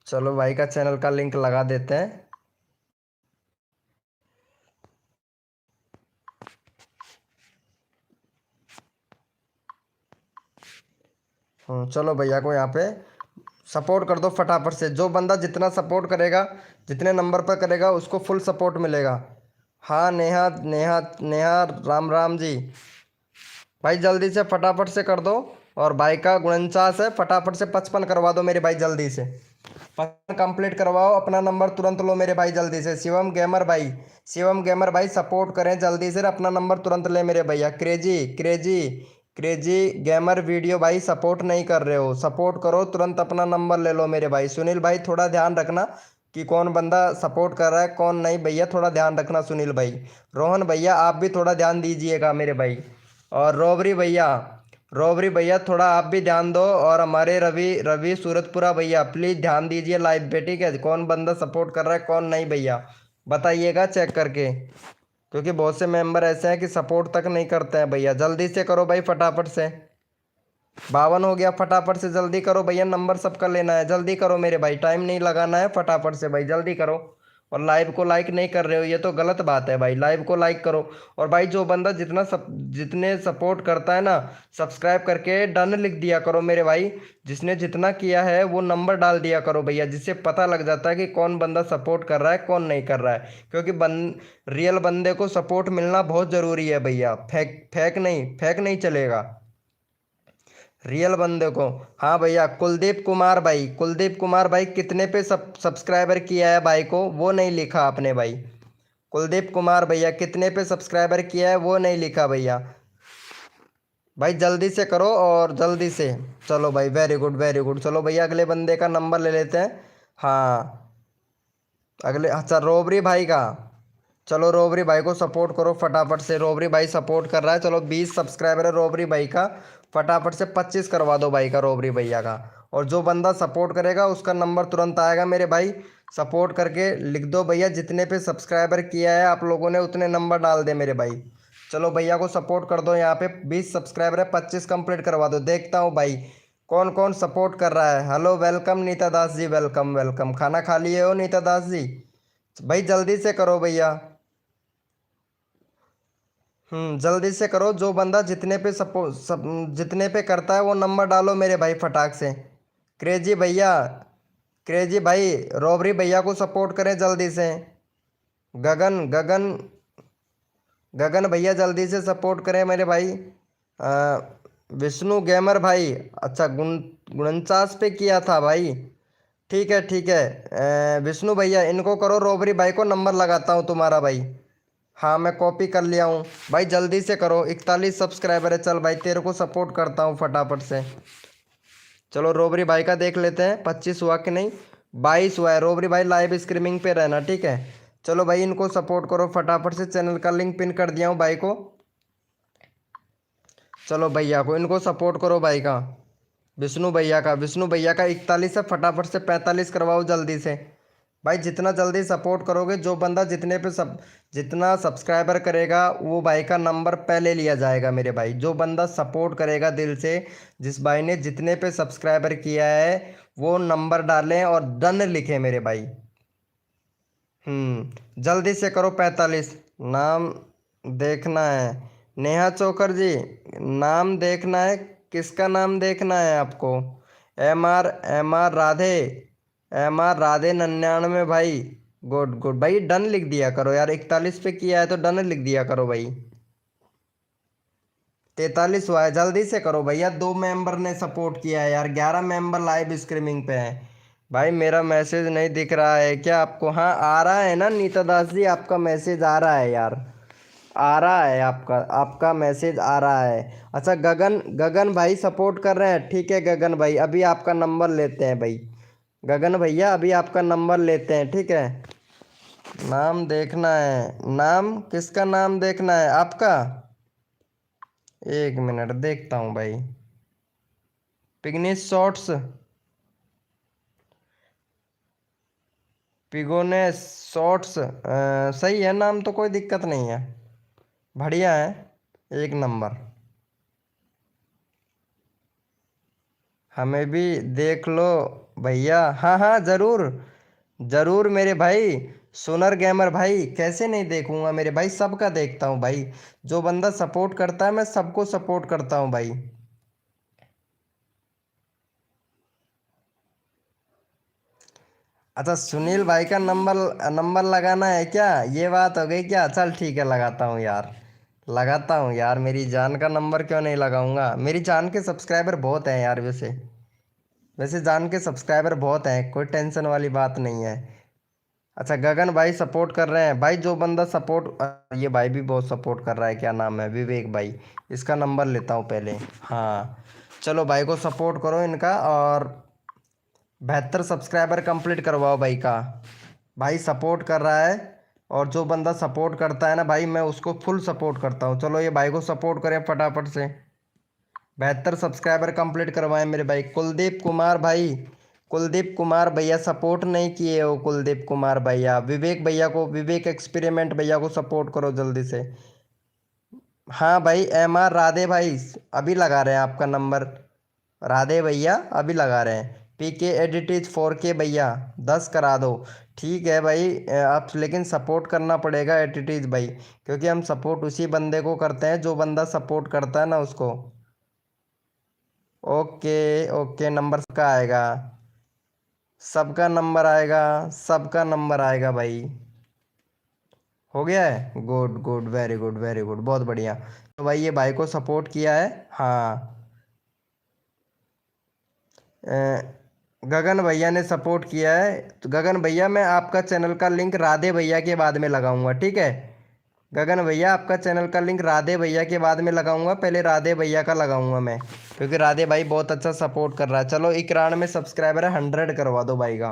चलो भाई का चैनल का लिंक लगा देते हैं। चलो भैया को यहाँ पे सपोर्ट कर दो फटाफट से। जो बंदा जितना सपोर्ट करेगा, जितने नंबर पर करेगा, उसको फुल सपोर्ट मिलेगा। हाँ नेहा नेहा नेहा राम राम जी, भाई जल्दी से फटाफट से कर दो। और भाई का 49 है, फटाफट से 55 करवा दो मेरे भाई, जल्दी से 55 कंप्लीट करवाओ, अपना नंबर तुरंत लो मेरे भाई जल्दी से। शिवम गेमर भाई, शिवम गेमर भाई सपोर्ट करें जल्दी से, अपना नंबर तुरंत ले मेरे भैया। Crazy crazy crazy gamer video भाई सपोर्ट नहीं कर रहे हो, सपोर्ट करो तुरंत, अपना नंबर ले लो मेरे भाई। सुनील भाई थोड़ा ध्यान रखना कि कौन बंदा सपोर्ट कर रहा है कौन नहीं भैया, थोड़ा ध्यान रखना सुनील भाई। रोहन भैया आप भी थोड़ा ध्यान दीजिएगा मेरे भाई। और रोबरी भैया, रोबरी भैया थोड़ा आप भी ध्यान दो। और हमारे रवि रवि सूरतपुरा भैया प्लीज़ ध्यान दीजिए लाइव पे, ठीक है। कौन बंदा सपोर्ट कर रहा है कौन नहीं भैया बताइएगा चेक करके, क्योंकि बहुत से मेंबर ऐसे हैं कि सपोर्ट तक नहीं करते हैं भैया। जल्दी से करो भाई फटाफट से। 52 हो गया, फटाफट से जल्दी करो भैया, नंबर सबका लेना है, जल्दी करो मेरे भाई, टाइम नहीं लगाना है, फटाफट से भाई जल्दी करो। और लाइव को लाइक नहीं कर रहे हो, ये तो गलत बात है भाई, लाइव को लाइक करो। और भाई जो बंदा जितने सपोर्ट करता है ना, सब्सक्राइब करके डन लिख दिया करो मेरे भाई। जिसने जितना किया है वो नंबर डाल दिया करो भैया, जिससे पता लग जाता है कि कौन बंदा सपोर्ट कर रहा है कौन नहीं कर रहा है। क्योंकि रियल बंदे को सपोर्ट मिलना बहुत ज़रूरी है भैया, फेक नहीं चलेगा, रियल बंदे को। हाँ भैया कुलदीप कुमार भाई, कुलदीप कुमार भाई कितने पे सब्सक्राइबर किया है भाई को, वो नहीं लिखा आपने भाई। कुलदीप कुमार भैया कितने पे सब्सक्राइबर किया है वो नहीं लिखा भैया। भाई जल्दी से करो और जल्दी से। चलो भाई वेरी गुड वेरी गुड। चलो भैया अगले बंदे का नंबर ले लेते हैं। हाँ अगले, अच्छा रोबरी भाई का। चलो रोबरी भाई को सपोर्ट करो फटाफट से। रोबरी भाई सपोर्ट कर रहा है। चलो 20 सब्सक्राइबर है रोबरी भाई का। फटाफट से 25 करवा दो भाई का, रोबरी भैया का। और जो बंदा सपोर्ट करेगा उसका नंबर तुरंत आएगा मेरे भाई। सपोर्ट करके लिख दो भैया, जितने पे सब्सक्राइबर किया है आप लोगों ने उतने नंबर डाल दे मेरे भाई। चलो भैया को सपोर्ट कर दो। यहाँ पे 20 सब्सक्राइबर है, 25 कंप्लीट करवा दो। देखता हूँ भाई कौन कौन सपोर्ट कर रहा है। Hello welcome Nita Das ji, welcome welcome. खाना खा लिए हो नीता दास जी? भाई जल्दी से करो भैया। जल्दी से करो। जो बंदा जितने पे जितने पे करता है वो नंबर डालो मेरे भाई फटाक से। क्रेजी भैया, क्रेजी भाई रोबरी भैया को सपोर्ट करें जल्दी से। गगन गगन गगन भैया जल्दी से सपोर्ट करें मेरे भाई। अ, विष्णु गेमर भाई, अच्छा 49 पे किया था भाई। ठीक है ठीक है। विष्णु भैया इनको करो, रोबरी भाई को नंबर लगाता हूँ तुम्हारा भाई। हाँ मैं कॉपी कर लिया हूँ भाई, जल्दी से करो। 41 सब्सक्राइबर है। चल भाई तेरे को सपोर्ट करता हूँ फटाफट से। चलो रोबरी भाई का देख लेते हैं 25 हुआ कि नहीं। 22 हुआ है। रोबरी भाई लाइव स्ट्रीमिंग पे रहना, ठीक है। चलो भाई इनको सपोर्ट करो फटाफट से। चैनल का लिंक पिन कर दिया हूँ भाई को। चलो भैया को इनको सपोर्ट करो भाई का। विष्णु भैया का 41 है। फटाफट से 45 करवाओ जल्दी से। भाई जितना जल्दी सपोर्ट करोगे, जो बंदा जितना सब्सक्राइबर करेगा वो भाई का नंबर पहले लिया जाएगा मेरे भाई। जो बंदा सपोर्ट करेगा दिल से, जिस भाई ने जितने पे सब्सक्राइबर किया है वो नंबर डालें और डन लिखे मेरे भाई। जल्दी से करो। 45 नाम देखना है। नेहा चोकर जी, नाम देखना है। किसका नाम देखना है आपको? M R Radhe, M R Radhe 99 भाई। गुड गुड भाई, डन लिख दिया करो यार। 41 पे किया है तो डन लिख दिया करो भाई। 43 हुआ है, जल्दी से करो भैया। 2 मेंबर ने सपोर्ट किया है यार। 11 मेंबर लाइव स्ट्रीमिंग पे हैं। भाई मेरा मैसेज नहीं दिख रहा है क्या आपको? हाँ आ रहा है ना नीता दास जी, आपका मैसेज आ रहा है यार। आ रहा है आपका आपका मैसेज आ रहा है। अच्छा गगन गगन भाई सपोर्ट कर रहे हैं, ठीक है गगन भाई। अभी आपका नंबर लेते हैं भाई। गगन भैया अभी आपका नंबर लेते हैं, ठीक है। नाम देखना है। नाम किसका नाम देखना है आपका? एक मिनट देखता हूँ भाई। पिग्निस शॉर्ट्स, पिगोनेस शॉर्ट्स, सही है नाम तो, कोई दिक्कत नहीं है। बढ़िया है, एक नंबर। हमें भी देख लो भैया। हाँ हाँ ज़रूर, ज़रूर मेरे भाई। सोनर गेमर भाई कैसे नहीं देखूंगा मेरे भाई, सबका देखता हूँ भाई। जो बंदा सपोर्ट करता है मैं सबको सपोर्ट करता हूँ भाई। अच्छा सुनील भाई का नंबर नंबर लगाना है क्या? ये बात हो गई क्या? चल ठीक है लगाता हूँ यार, लगाता हूँ यार। मेरी जान का नंबर क्यों नहीं लगाऊंगा? मेरी जान के सब्सक्राइबर बहुत हैं यार। वैसे वैसे जान के सब्सक्राइबर बहुत हैं, कोई टेंशन वाली बात नहीं है। अच्छा गगन भाई सपोर्ट कर रहे हैं भाई। जो बंदा सपोर्ट, ये भाई भी बहुत सपोर्ट कर रहा है। क्या नाम है? विवेक भाई। इसका नंबर लेता हूँ पहले। हाँ चलो भाई को सपोर्ट करो इनका। और 72 सब्सक्राइबर कंप्लीट करवाओ भाई का। भाई सपोर्ट कर रहा है। और जो बंदा सपोर्ट करता है ना भाई, मैं उसको फुल सपोर्ट करता हूँ। चलो ये भाई को सपोर्ट करें फटाफट से। 72 सब्सक्राइबर कंप्लीट करवाएं मेरे भाई। कुलदीप कुमार भाई, कुलदीप कुमार भैया सपोर्ट नहीं किए हो। कुलदीप कुमार भैया, विवेक भैया को, विवेक एक्सपेरिमेंट भैया को सपोर्ट करो जल्दी से। हाँ भाई M R राधे भाई अभी लगा रहे हैं आपका नंबर। राधे भैया अभी लगा रहे हैं। PK एडिटिज 4K भैया 10 करा दो। ठीक है भाई। आप लेकिन सपोर्ट करना पड़ेगा एडिटिज भाई, क्योंकि हम सपोर्ट उसी बंदे को करते हैं जो बंदा सपोर्ट करता है ना उसको। ओके ओके, नंबर सबका आएगा, सबका नंबर आएगा, सबका नंबर आएगा भाई। हो गया है। Good good, very good very good, बहुत बढ़िया। तो भाई ये भाई को सपोर्ट किया है। हाँ गगन भैया ने सपोर्ट किया है। तो गगन भैया मैं आपका चैनल का लिंक राधे भैया के बाद में लगाऊंगा, ठीक है। गगन भैया आपका चैनल का लिंक राधे भैया के बाद में लगाऊंगा, पहले राधे भैया का लगाऊंगा मैं, क्योंकि राधे भाई बहुत अच्छा सपोर्ट कर रहा है। चलो 91 में सब्सक्राइबर है, 100 करवा दो भाई का।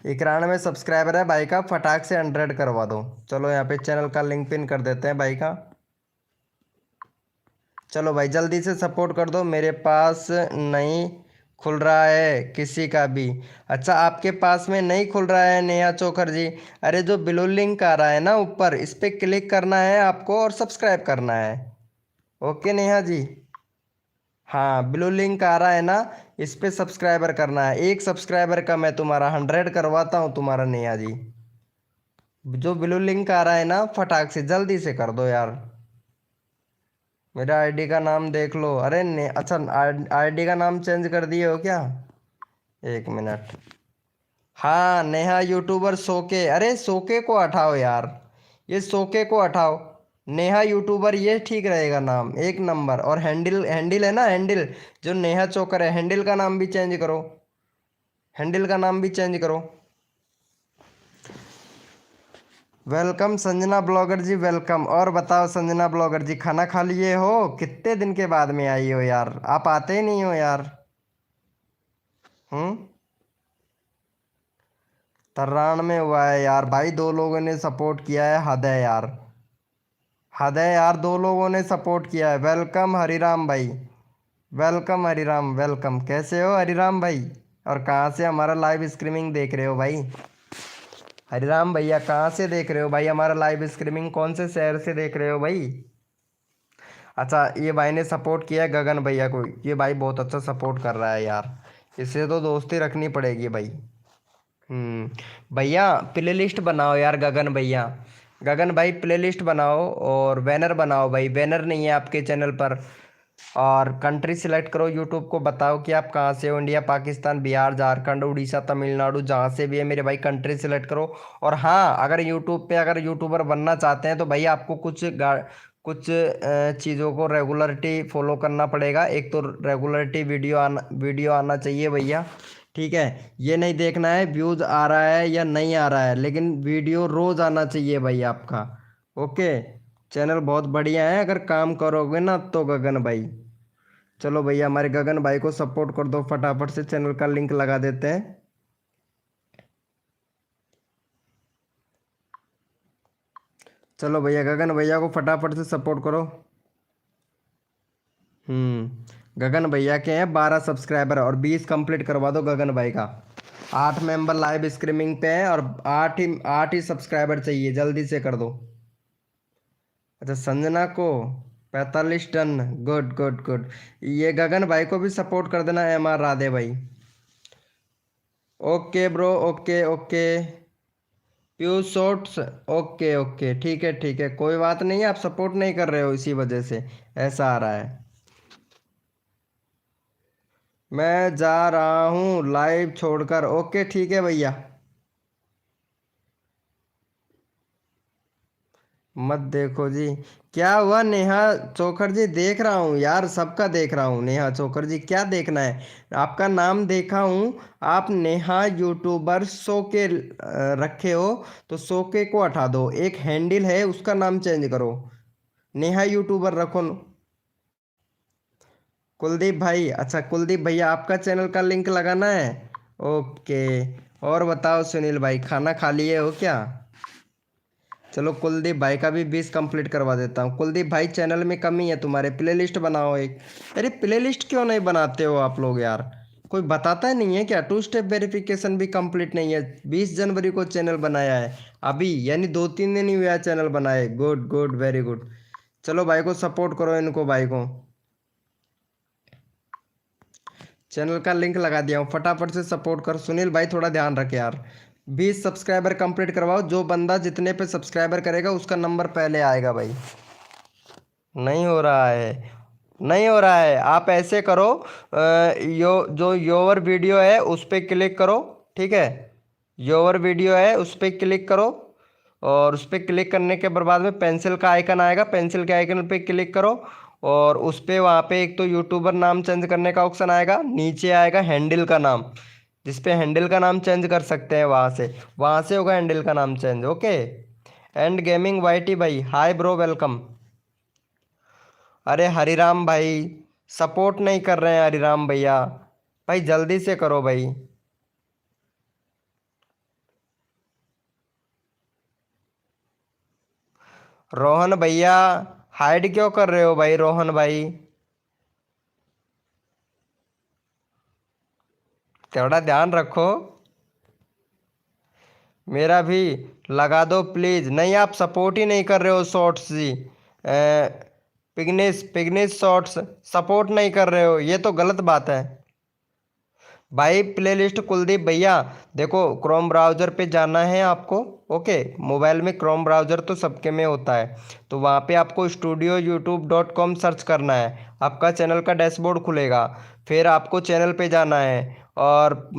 91 सब्सक्राइबर है भाई का, फटाक से 100 करवा दो। चलो यहाँ पे चैनल का लिंक पिन कर देते हैं भाई का। चलो भाई जल्दी से सपोर्ट कर दो। मेरे पास नहीं खुल रहा है किसी का भी। अच्छा, आपके पास में नहीं खुल रहा है नेहा चोकर जी? अरे जो ब्लू लिंक आ रहा है ना ऊपर, इस पर क्लिक करना है आपको और सब्सक्राइब करना है। ओके नेहा जी। हाँ, ब्लू लिंक आ रहा है ना, इस पे सब्सक्राइबर करना है। एक सब्सक्राइबर का मैं तुम्हारा 100 करवाता हूँ तुम्हारा नेहा जी। जो ब्लू लिंक आ रहा है ना, फटाक से जल्दी से कर दो यार। मेरा आईडी का नाम देख लो। अरे अच्छा, आईडी का नाम चेंज कर दिए हो क्या? एक मिनट। हाँ, नेहा यूट्यूबर सोके। अरे सोके को हटाओ यार, ये सोके को हटाओ। नेहा यूट्यूबर ये ठीक रहेगा नाम, एक नंबर। और हैंडल हैंडल है ना, हैंडल जो नेहा चोकर है, हैंडल का नाम भी चेंज करो। हैंडल का नाम भी चेंज करो। वेलकम संजना ब्लॉगर जी, वेलकम। और बताओ संजना ब्लॉगर जी, खाना खा लिए हो? कितने दिन के बाद में आई हो यार, आप आते ही नहीं हो यार। हम्म। तर्रान में हुआ है यार भाई, 2 लोगों ने सपोर्ट किया है, हद है यार, हद है यार, 2 लोगों ने सपोर्ट किया है। वेलकम हरिराम भाई, वेलकम हरिराम, वेलकम। कैसे हो हरिराम भाई? और कहाँ से हमारा लाइव स्ट्रीमिंग देख रहे हो भाई? हरिराम भैया कहाँ से देख रहे हो भाई हमारा लाइव स्ट्रीमिंग? कौन से शहर से देख रहे हो भाई? अच्छा, ये भाई ने सपोर्ट किया है गगन भैया को। ये भाई बहुत अच्छा सपोर्ट कर रहा है यार, इससे तो दोस्ती रखनी पड़ेगी भाई। भैया प्ले लिस्ट बनाओ यार गगन भैया। गगन भाई प्ले लिस्ट बनाओ और बैनर बनाओ भाई। बैनर नहीं है आपके चैनल पर। और कंट्री सिलेक्ट करो, यूट्यूब को बताओ कि आप कहाँ से हो। इंडिया, पाकिस्तान, बिहार, झारखंड, उड़ीसा, तमिलनाडु, जहाँ से भी है मेरे भाई, कंट्री सिलेक्ट करो। और हाँ, अगर यूट्यूब पे अगर यूट्यूबर बनना चाहते हैं तो भाई आपको कुछ चीज़ों को रेगुलरिटी फॉलो करना पड़ेगा। एक तो रेगुलरिटी वीडियो आना चाहिए भैया, ठीक है। ये नहीं देखना है व्यूज़ आ रहा है या नहीं आ रहा है, लेकिन वीडियो रोज़ आना चाहिए भाई आपका। ओके, चैनल बहुत बढ़िया है अगर काम करोगे ना तो गगन भाई। चलो भैया हमारे गगन भाई को सपोर्ट कर दो, फटाफट से चैनल का लिंक लगा देते हैं। चलो भैया गगन भैया को फटाफट से सपोर्ट करो। गगन भैया के हैं 12 सब्सक्राइबर और 20 कंप्लीट करवा दो गगन भाई का। 8 मेंबर लाइव स्ट्रीमिंग पे हैं और 8 ही सब्सक्राइबर चाहिए, जल्दी से कर दो। अच्छा, संजना को 45 टन, गुड गुड गुड। ये गगन भाई को भी सपोर्ट कर देना, MR राधे भाई। Okay bro, okay okay. Few shorts, okay okay, ठीक है, कोई बात नहीं है। आप सपोर्ट नहीं कर रहे हो इसी वजह से ऐसा आ रहा है। मैं जा रहा हूँ लाइव छोड़कर। ओके ठीक है भैया। मत देखो जी। क्या हुआ नेहा चोकर जी? देख रहा हूँ यार, सबका देख रहा हूँ। नेहा चोकर जी क्या देखना है? आपका नाम देखा हूँ, आप नेहा यूट्यूबर शो के रखे हो, तो शो के को हटा दो। एक हैंडल है उसका नाम चेंज करो, नेहा यूट्यूबर रखो। कुलदीप भाई, अच्छा कुलदीप भैया आपका चैनल का लिंक लगाना है। ओके। और बताओ सुनील भाई, खाना खा लिए हो क्या? चलो कुलदीप भाई का भी 20 कंप्लीट करवा देता हूँ। कुलदीप भाई चैनल में कमी है तुम्हारे, प्ले लिस्ट बनाओ एक। अरे प्ले लिस्ट क्यों नहीं बनाते हो आप लोग यार? कोई बताता ही नहीं है क्या? 2 स्टेप वेरिफिकेशन भी कंप्लीट नहीं है। 20 जनवरी को चैनल बनाया है अभी, यानी 2-3 दिन ही हुआ चैनल बनाए। Good good, very good. चलो भाई को सपोर्ट करो, इनको भाई को। चैनल का लिंक लगा दिया हूँ, फटाफट से सपोर्ट कर। सुनील भाई थोड़ा ध्यान रखे यार, 20 सब्सक्राइबर कंप्लीट करवाओ। जो बंदा जितने पे सब्सक्राइबर करेगा उसका नंबर पहले आएगा भाई। नहीं हो रहा है, नहीं हो रहा है। आप ऐसे करो, जो योर वीडियो है उस पर क्लिक करो, ठीक है। योर वीडियो है उस पर क्लिक करो, और उस पर क्लिक करने के बाद में पेंसिल का आइकन आएगा, पेंसिल के आइकन पे क्लिक करो। और उस पर वहाँ पे एक तो यूट्यूबर नाम चेंज करने का ऑप्शन आएगा, नीचे आएगा हैंडल का नाम, जिस पे हैंडल का नाम चेंज कर सकते हैं। वहाँ से होगा हैंडल का नाम change. Okay. And gaming YT भाई, हाय ब्रो, वेलकम। अरे हरिराम भाई सपोर्ट नहीं कर रहे हैं हरिराम भैया, भाई जल्दी से करो भाई। रोहन भैया हाइड क्यों कर रहे हो भाई? रोहन भाई थोड़ा ध्यान रखो। मेरा भी लगा दो प्लीज। नहीं, आप सपोर्ट ही नहीं कर रहे हो शॉर्ट्स जी। पिग्निस पिग्निस शॉर्ट्स सपोर्ट नहीं कर रहे हो, ये तो गलत बात है भाई। प्लेलिस्ट कुलदीप भैया देखो, क्रोम ब्राउज़र पे जाना है आपको। ओके, मोबाइल में क्रोम ब्राउज़र तो सबके में होता है, तो वहाँ पे आपको studioyoutube.com सर्च करना है। आपका चैनल का डैशबोर्ड खुलेगा। फिर आपको चैनल पे जाना है और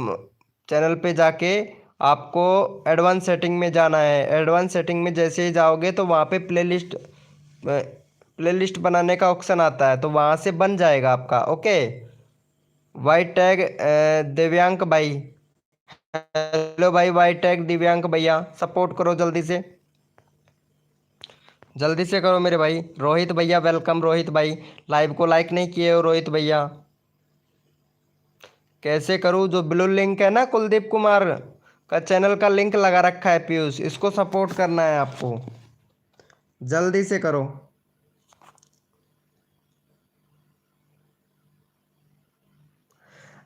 चैनल पे जाके आपको एडवांस सेटिंग में जाना है। एडवांस सेटिंग में जैसे ही जाओगे तो वहाँ पे प्लेलिस्ट बनाने का ऑप्शन आता है, तो वहाँ से बन जाएगा आपका। ओके, वाइट टैग दिव्यांक भाई। हेलो भाई, वाइट टैग दिव्यांक भैया सपोर्ट करो जल्दी से। जल्दी से करो मेरे भाई। रोहित भैया वेलकम। रोहित भाई लाइव को लाइक नहीं किए हो रोहित भैया। कैसे करूँ? जो ब्लू लिंक है ना, कुलदीप कुमार का चैनल का लिंक लगा रखा है पीयूष, इसको सपोर्ट करना है आपको। जल्दी से करो।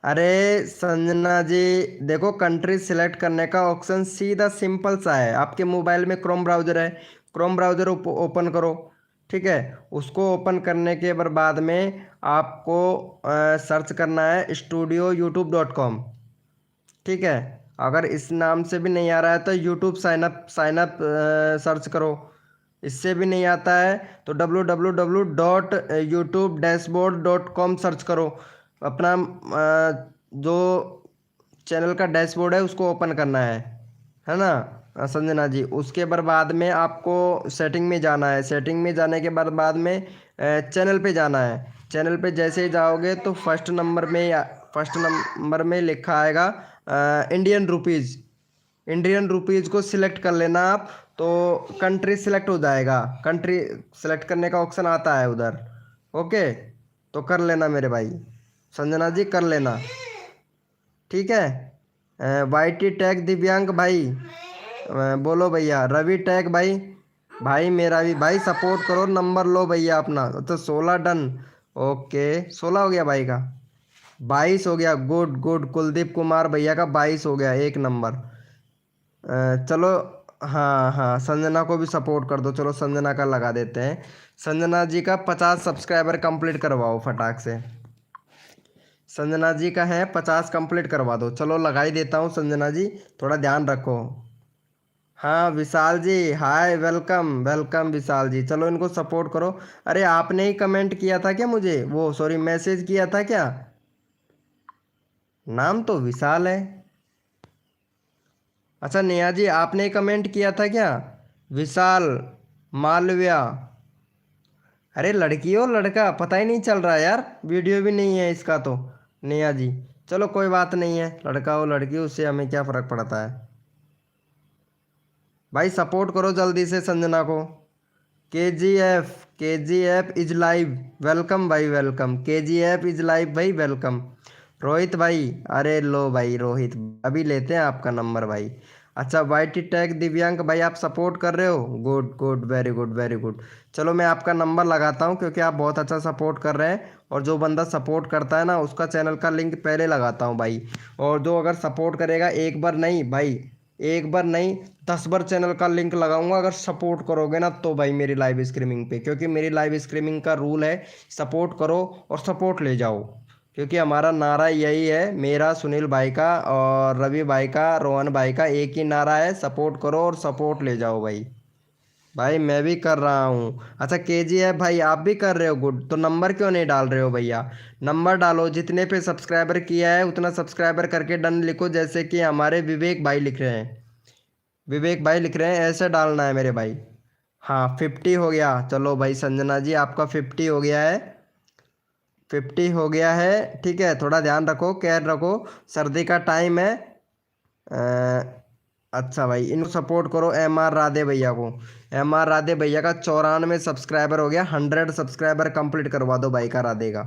अरे संजना जी देखो, कंट्री सिलेक्ट करने का ऑप्शन सीधा सिंपल सा है। आपके मोबाइल में क्रोम ब्राउज़र है, क्रोम ब्राउज़र ओपन करो। ठीक है, उसको ओपन करने के बाद में आपको सर्च करना है studioyoutube.com। ठीक है, अगर इस नाम से भी नहीं आ रहा है तो यूट्यूब साइनअप सर्च करो। इससे भी नहीं आता है तो www.youtube-dashboard.com सर्च करो। अपना जो चैनल का डैशबोर्ड है उसको ओपन करना है ना संजना जी। उसके बाद में आपको सेटिंग में जाना है। सेटिंग में जाने के बाद में चैनल पे जाना है। चैनल पे जैसे ही जाओगे तो फर्स्ट नंबर में लिखा आएगा इंडियन रुपीज़। इंडियन रुपीज़ को सिलेक्ट कर लेना आप, तो कंट्री सिलेक्ट हो जाएगा। कंट्री सिलेक्ट करने का ऑप्शन आता है उधर। ओके, तो कर लेना मेरे भाई। संजना जी कर लेना, ठीक है। वाई टी टैग दिव्यांग भाई बोलो भैया। रवि टैग भाई, भाई मेरा भी भाई सपोर्ट करो। नंबर लो भैया अपना। तो 16 डन। ओके, 16 हो गया भाई का। 22 हो गया। गुड गुड, कुलदीप कुमार भैया का 22 हो गया, एक नंबर। चलो, हाँ हाँ, संजना को भी सपोर्ट कर दो। चलो संजना का लगा देते हैं। संजना जी का 50 सब्सक्राइबर कंप्लीट करवाओ फटाक से। संजना जी का है 50 कंप्लीट करवा दो। चलो लगा ही देता हूँ संजना जी, थोड़ा ध्यान रखो। हाँ विशाल जी, हाय, वेलकम वेलकम विशाल जी। चलो इनको सपोर्ट करो। अरे आपने ही कमेंट किया था क्या मुझे? वो सॉरी, मैसेज किया था क्या? नाम तो विशाल है। अच्छा नेहा जी, आपने ही कमेंट किया था क्या? विशाल मालविया। अरे लड़की हो लड़का पता ही नहीं चल रहा यार, वीडियो भी नहीं है इसका तो। नेहा जी चलो कोई बात नहीं है, लड़का हो लड़की हो उससे हमें क्या फ़र्क पड़ता है। भाई सपोर्ट करो जल्दी से संजना को। के जी एफ इज लाइव, वेलकम भाई वेलकम। के जी एफ इज लाइव भाई, वेलकम। रोहित भाई, अरे लो भाई रोहित, अभी लेते हैं आपका नंबर भाई। अच्छा, वाई टी टैग दिव्यांक भाई आप सपोर्ट कर रहे हो, good good, very good very good. चलो मैं आपका नंबर लगाता हूँ क्योंकि आप बहुत अच्छा सपोर्ट कर रहे हैं, और जो बंदा सपोर्ट करता है ना उसका चैनल का लिंक पहले लगाता हूँ भाई। और जो अगर सपोर्ट करेगा, एक बार नहीं भाई, एक बार नहीं 10 बार चैनल का लिंक लगाऊंगा अगर सपोर्ट करोगे ना तो भाई मेरी लाइव स्ट्रीमिंग पे, क्योंकि मेरी लाइव स्ट्रीमिंग का रूल है सपोर्ट करो और सपोर्ट ले जाओ। क्योंकि हमारा नारा यही है, मेरा, सुनील भाई का और रवि भाई का, रोहन भाई का एक ही नारा है, सपोर्ट करो और सपोर्ट ले जाओ भाई। भाई मैं भी कर रहा हूँ। अच्छा के जी एफ भाई आप भी कर रहे हो, गुड। तो नंबर क्यों नहीं डाल रहे हो भैया? नंबर डालो, जितने पे सब्सक्राइबर किया है उतना सब्सक्राइबर करके डन लिखो, जैसे कि हमारे विवेक भाई लिख रहे हैं। विवेक भाई लिख रहे हैं, ऐसे डालना है मेरे भाई। हाँ 50 हो गया। चलो भाई संजना जी आपका 50 हो गया है। 50 हो गया है, ठीक है। थोड़ा ध्यान रखो, केयर रखो, सर्दी का टाइम है। अच्छा भाई इनको सपोर्ट करो, एम आर राधे भैया को। एम आर राधे भैया का 94 सब्सक्राइबर हो गया। 100 सब्सक्राइबर कंप्लीट करवा दो भाई का, राधे का,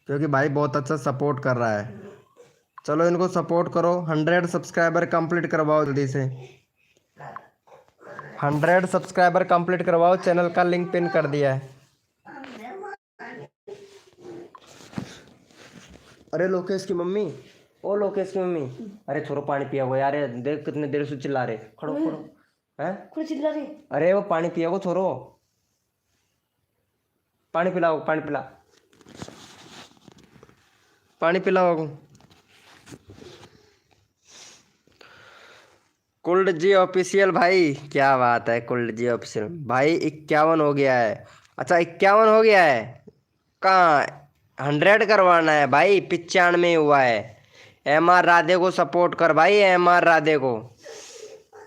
क्योंकि भाई बहुत अच्छा सपोर्ट कर रहा है। चलो इनको सपोर्ट करो, 100 सब्सक्राइबर कंप्लीट करवाओ जल्दी से। 100 सब्सक्राइबर कंप्लीट करवाओ, चैनल का लिंक पिन कर दिया है। अरे लोकेश की मम्मी, ओ लोकेश की मम्मी, अरे छोरो पानी पिया वो यार, देख कितने देर से चिल्ला रहे, खड़ो खड़ो हैं, कुछ चिल्ला रही। अरे वो पानी पिया वो छोरो, पानी पिलाओ, पानी पिला, पानी पिलाओ। कुल्ड जी ऑफिशियल भाई, क्या बात है कुल्ड जी ऑफिशियल भाई, 51 हो गया है। अच्छा 51 हो गया है, कहाँ 100 करवाना है भाई, 95 हुआ है। MR राधे को सपोर्ट कर भाई, MR राधे को।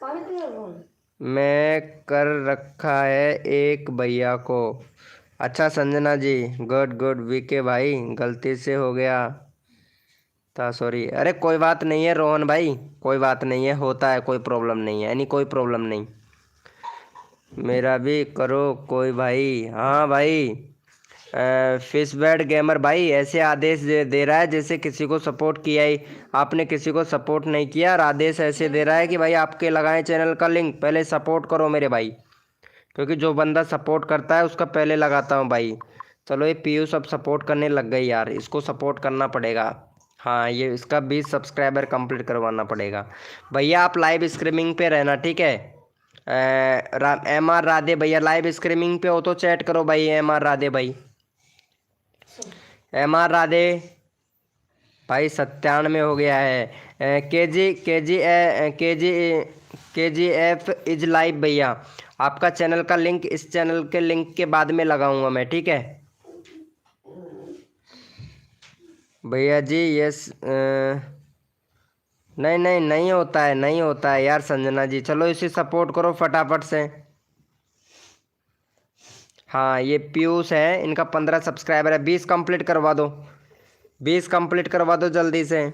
पानी पी रहा हूँ। मैं कर रखा है एक भैया को। अच्छा Sanjana ji, good good. VK भाई गलती से हो गया था, सॉरी। अरे कोई बात नहीं है रोहन भाई, कोई बात नहीं है, होता है, कोई प्रॉब्लम नहीं है, यानी कोई प्रॉब्लम नहीं। मेरा भी करो कोई भाई। हाँ भाई, फिश बैड गेमर भाई ऐसे आदेश दे रहा है जैसे किसी को सपोर्ट किया ही, आपने किसी को सपोर्ट नहीं किया और आदेश ऐसे दे रहा है कि भाई आपके लगाएं चैनल का लिंक, पहले सपोर्ट करो मेरे भाई, क्योंकि जो बंदा सपोर्ट करता है उसका पहले लगाता हूँ भाई। चलो ये पीयू सब सपोर्ट करने लग गई यार, इसको सपोर्ट करना पड़ेगा। हाँ ये इसका 20 सब्सक्राइबर कंप्लीट करवाना पड़ेगा। भैया आप लाइव स्ट्रीमिंग पे रहना, ठीक है। MR राधे भैया लाइव स्ट्रीमिंग पे हो तो चैट करो भाई, MR राधे भाई, MR राधे भाई 97 हो गया है। KGF इज लाइव भैया, आपका चैनल का लिंक इस चैनल के लिंक के बाद में लगाऊंगा मैं, ठीक है भैया जी। यस नहीं नहीं नहीं होता है, नहीं होता है यार संजना जी, चलो इसे सपोर्ट करो फटाफट से। हाँ ये पीयूष है, इनका 15 सब्सक्राइबर है, 20 कंप्लीट करवा दो, 20 कंप्लीट करवा दो जल्दी से।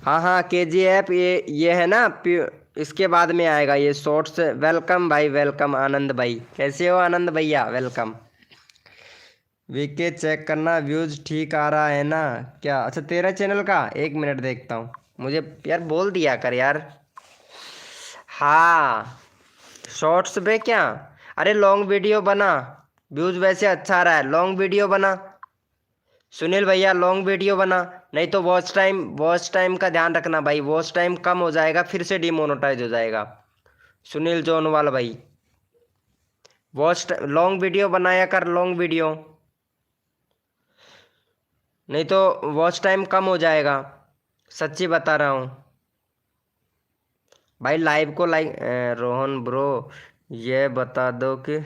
हाँ हाँ KGF ये है ना, इसके बाद में आएगा ये शॉर्ट्स। वेलकम भाई, वेलकम आनंद भाई, कैसे हो आनंद भैया, वेलकम। वीके चेक करना व्यूज ठीक आ रहा है ना क्या? अच्छा तेरा चैनल का, 1 मिनट देखता हूँ, मुझे यार बोल दिया कर यार। हाँ शॉर्ट्स पे क्या, अरे लॉन्ग वीडियो बना, व्यूज वैसे अच्छा आ रहा है, लॉन्ग वीडियो बना सुनील भैया, लॉन्ग वीडियो बना, नहीं तो वॉच टाइम का ध्यान रखना भाई, वॉच टाइम कम हो जाएगा फिर से डिमोनेटाइज हो जाएगा। सुनील जोनवाल भाई लॉन्ग वीडियो बनाया कर, लॉन्ग वीडियो, नहीं तो वॉच टाइम कम हो जाएगा, सच्ची बता रहा हूँ भाई। लाइव को लाइक रोहन ब्रो ये बता दो कि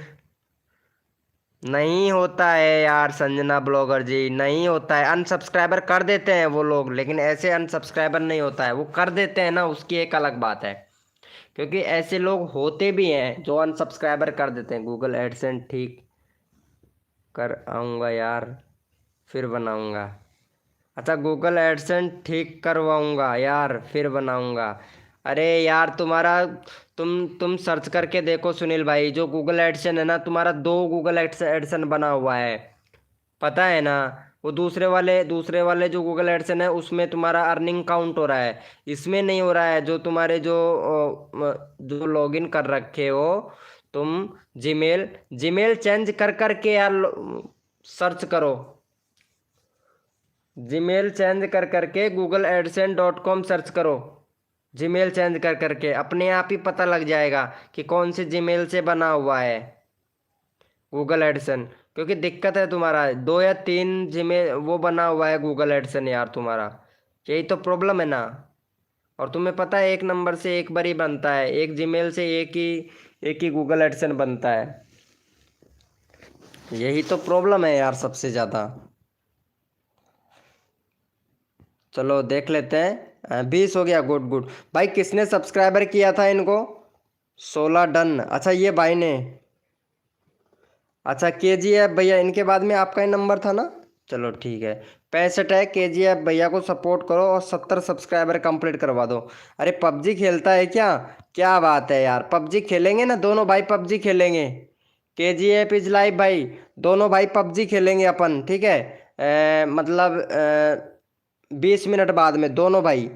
नहीं होता है यार, संजना ब्लॉगर जी नहीं होता है, अनसब्सक्राइबर कर देते हैं वो लोग, लेकिन ऐसे अनसब्सक्राइबर नहीं होता है, वो कर देते हैं ना उसकी एक अलग बात है, क्योंकि ऐसे लोग होते भी हैं जो अनसब्सक्राइबर कर देते हैं। गूगल एडसेंस ठीक कर आऊँगा यार फिर बनाऊँगा। अच्छा गूगल एडसेंस ठीक करवाऊँगा यार फिर बनाऊँगा। अरे यार तुम्हारा तुम सर्च करके देखो सुनील भाई, जो गूगल एडसेंस है ना तुम्हारा, 2 गूगल एडसेंस बना हुआ है, पता है ना। वो दूसरे वाले जो गूगल एडसेंस है उसमें तुम्हारा अर्निंग काउंट हो रहा है, इसमें नहीं हो रहा है। जो तुम्हारे जो लॉगिन कर रखे हो तुम, जीमेल चेंज कर करके यार सर्च करो, जीमेल चेंज कर करके googleadsense.com सर्च करो, जीमेल चेंज कर करके अपने आप ही पता लग जाएगा कि कौन से जीमेल से बना हुआ है गूगल एडसन। क्योंकि दिक्कत है तुम्हारा 2 या 3 जीमेल वो बना हुआ है गूगल एडसन यार तुम्हारा, यही तो प्रॉब्लम है ना। और तुम्हें पता है 1 नंबर से एक बार ही बनता है, एक जीमेल से एक ही गूगल एडसन बनता है, यही तो प्रॉब्लम है यार सबसे ज़्यादा। चलो देख लेते हैं, 20 हो गया, गुड गुड भाई। किसने सब्सक्राइबर किया था इनको? 16 डन। अच्छा ये भाई ने, अच्छा KGF भैया, इनके बाद में आपका ही नंबर था ना, चलो ठीक है। 65 है, KGF भैया को सपोर्ट करो और 70 सब्सक्राइबर कंप्लीट करवा दो। अरे पबजी खेलता है क्या? क्या बात है यार, पबजी खेलेंगे ना दोनों भाई, पबजी खेलेंगे। KGF इज लाइव भाई, दोनों भाई पबजी खेलेंगे अपन, ठीक है। मतलब 20 मिनट बाद में दोनों भाई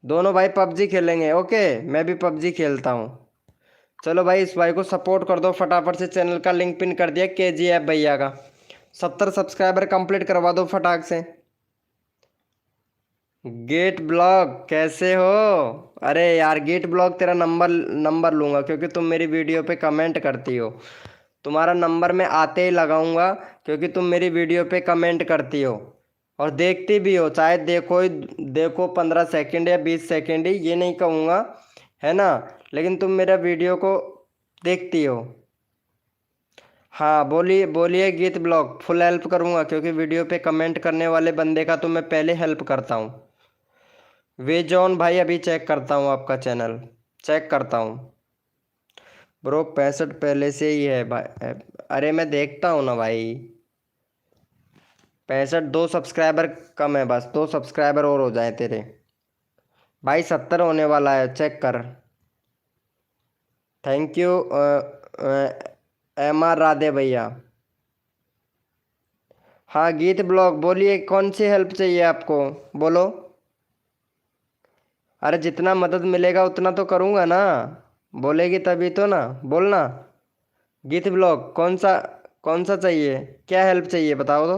दोनों भाई पबजी खेलेंगे। ओके, मैं भी पबजी खेलता हूँ। चलो भाई, इस भाई को सपोर्ट कर दो फटाफट से। चैनल का लिंक पिन कर दिया KGF भैया का। 70 सब्सक्राइबर कंप्लीट करवा दो फटाक से। गेट ब्लॉग कैसे हो? अरे यार गेट ब्लॉग, तेरा नंबर नंबर लूंगा क्योंकि तुम मेरी वीडियो पे कमेंट करती हो। तुम्हारा नंबर मैं आते ही लगाऊंगा क्योंकि तुम मेरी वीडियो पे कमेंट करती हो और देखती भी हो। चाहे देखो 15 सेकंड या 20 सेकंड ही, ये नहीं कहूँगा, है ना, लेकिन तुम मेरा वीडियो को देखती हो। हाँ बोलिए बोलिए गीत ब्लॉग, फुल हेल्प करूँगा क्योंकि वीडियो पे कमेंट करने वाले बंदे का तो मैं पहले हेल्प करता हूँ। वे जॉन भाई, अभी चेक करता हूँ आपका चैनल, चेक करता हूँ। ब्रो 65 पहले से ही है भाई। अरे मैं देखता हूँ ना भाई। 65, 2 सब्सक्राइबर कम है बस, 2 सब्सक्राइबर और हो जाए तेरे। भाई 70 होने वाला है, चेक कर। थैंक यू MR राधे भैया। हाँ गीत ब्लॉग बोलिए, कौन सी हेल्प चाहिए आपको, बोलो। अरे जितना मदद मिलेगा उतना तो करूँगा ना, बोलेगी तभी तो ना, बोलना। गीत ब्लॉग कौन सा चाहिए, क्या हेल्प चाहिए बताओ तो।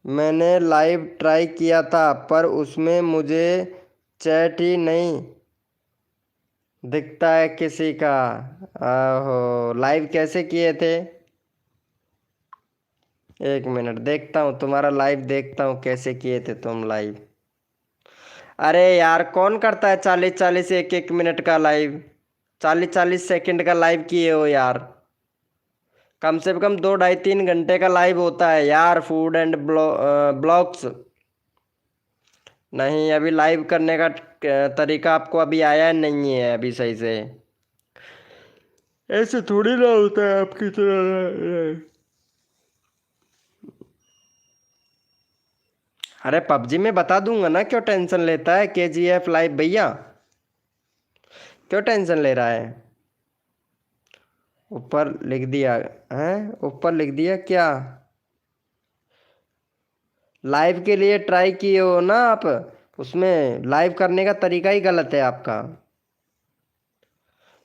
मैंने लाइव ट्राई किया था पर उसमें मुझे चैट ही नहीं दिखता है किसी का। आहो, लाइव कैसे किए थे? एक मिनट देखता हूँ तुम्हारा लाइव, देखता हूँ कैसे किए थे तुम लाइव। अरे यार कौन करता है 40-40 एक मिनट का लाइव, 40-40 सेकंड का लाइव किए हो यार। कम से कम 2 ढाई 3 घंटे का लाइव होता है यार, फूड एंड ब्लॉग्स। नहीं, अभी लाइव करने का तरीका आपको अभी आया नहीं है अभी सही से। ऐसे थोड़ी ना होता है आपकी तरह। अरे पबजी में बता दूंगा ना, क्यों टेंशन लेता है KGF लाइव भैया, क्यों टेंशन ले रहा है। ऊपर लिख दिया है, ऊपर लिख दिया क्या? लाइव के लिए ट्राई किए हो ना आप, उसमें लाइव करने का तरीका ही गलत है आपका।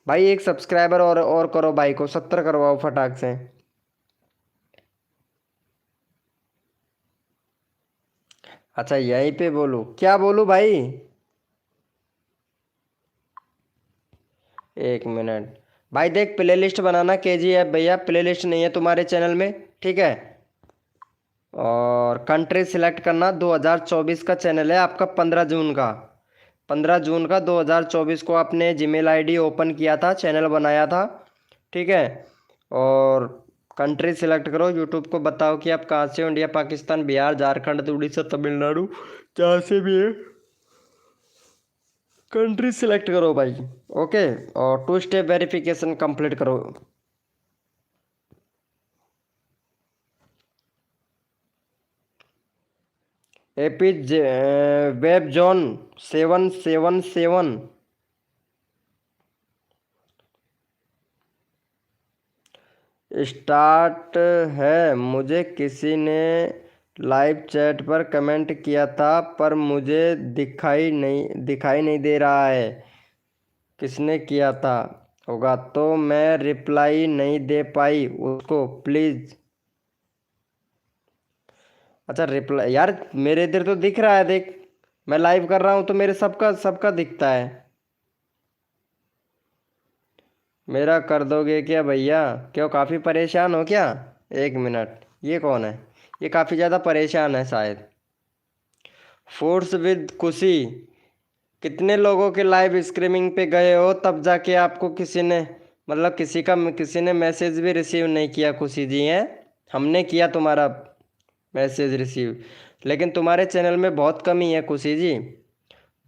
भाई एक सब्सक्राइबर और करो भाई को, 70 करवाओ फटाक से। अच्छा यहीं पे बोलूँ, क्या बोलूँ भाई? एक मिनट भाई, देख प्ले लिस्ट बनाना KGF भैया, प्ले लिस्ट नहीं है तुम्हारे चैनल में, ठीक है। और कंट्री सिलेक्ट करना, 2024 का चैनल है आपका, 15 जून का, 15 जून का 2024 को आपने जीमेल आईडी ओपन किया था, चैनल बनाया था, ठीक है। और कंट्री सिलेक्ट करो, यूट्यूब को बताओ कि आप कहाँ से हो, इंडिया, पाकिस्तान, बिहार, झारखंड, उड़ीसा, तमिलनाडु, जहाँ से भी है। कंट्री सिलेक्ट करो भाई, ओके। और 2 स्टेप वेरिफिकेशन कंप्लीट करो। AP वेब जोन 777 स्टार्ट है। मुझे किसी ने लाइव चैट पर कमेंट किया था पर मुझे दिखाई नहीं दे रहा है किसने किया था, होगा तो मैं रिप्लाई नहीं दे पाई उसको, प्लीज़। अच्छा रिप्लाई, यार मेरे इधर तो दिख रहा है, देख मैं लाइव कर रहा हूँ तो मेरे सबका सबका दिखता है। मेरा कर दोगे क्या भैया? क्यों काफ़ी परेशान हो क्या? एक मिनट, ये कौन है? ये काफ़ी ज़्यादा परेशान है शायद। फोर्स विद खुशी, कितने लोगों के लाइव स्ट्रीमिंग पे गए हो तब जाके आपको किसी ने, मतलब किसी ने मैसेज भी रिसीव नहीं किया? खुशी जी हैं, हमने किया तुम्हारा मैसेज रिसीव, लेकिन तुम्हारे चैनल में बहुत कमी है खुशी जी,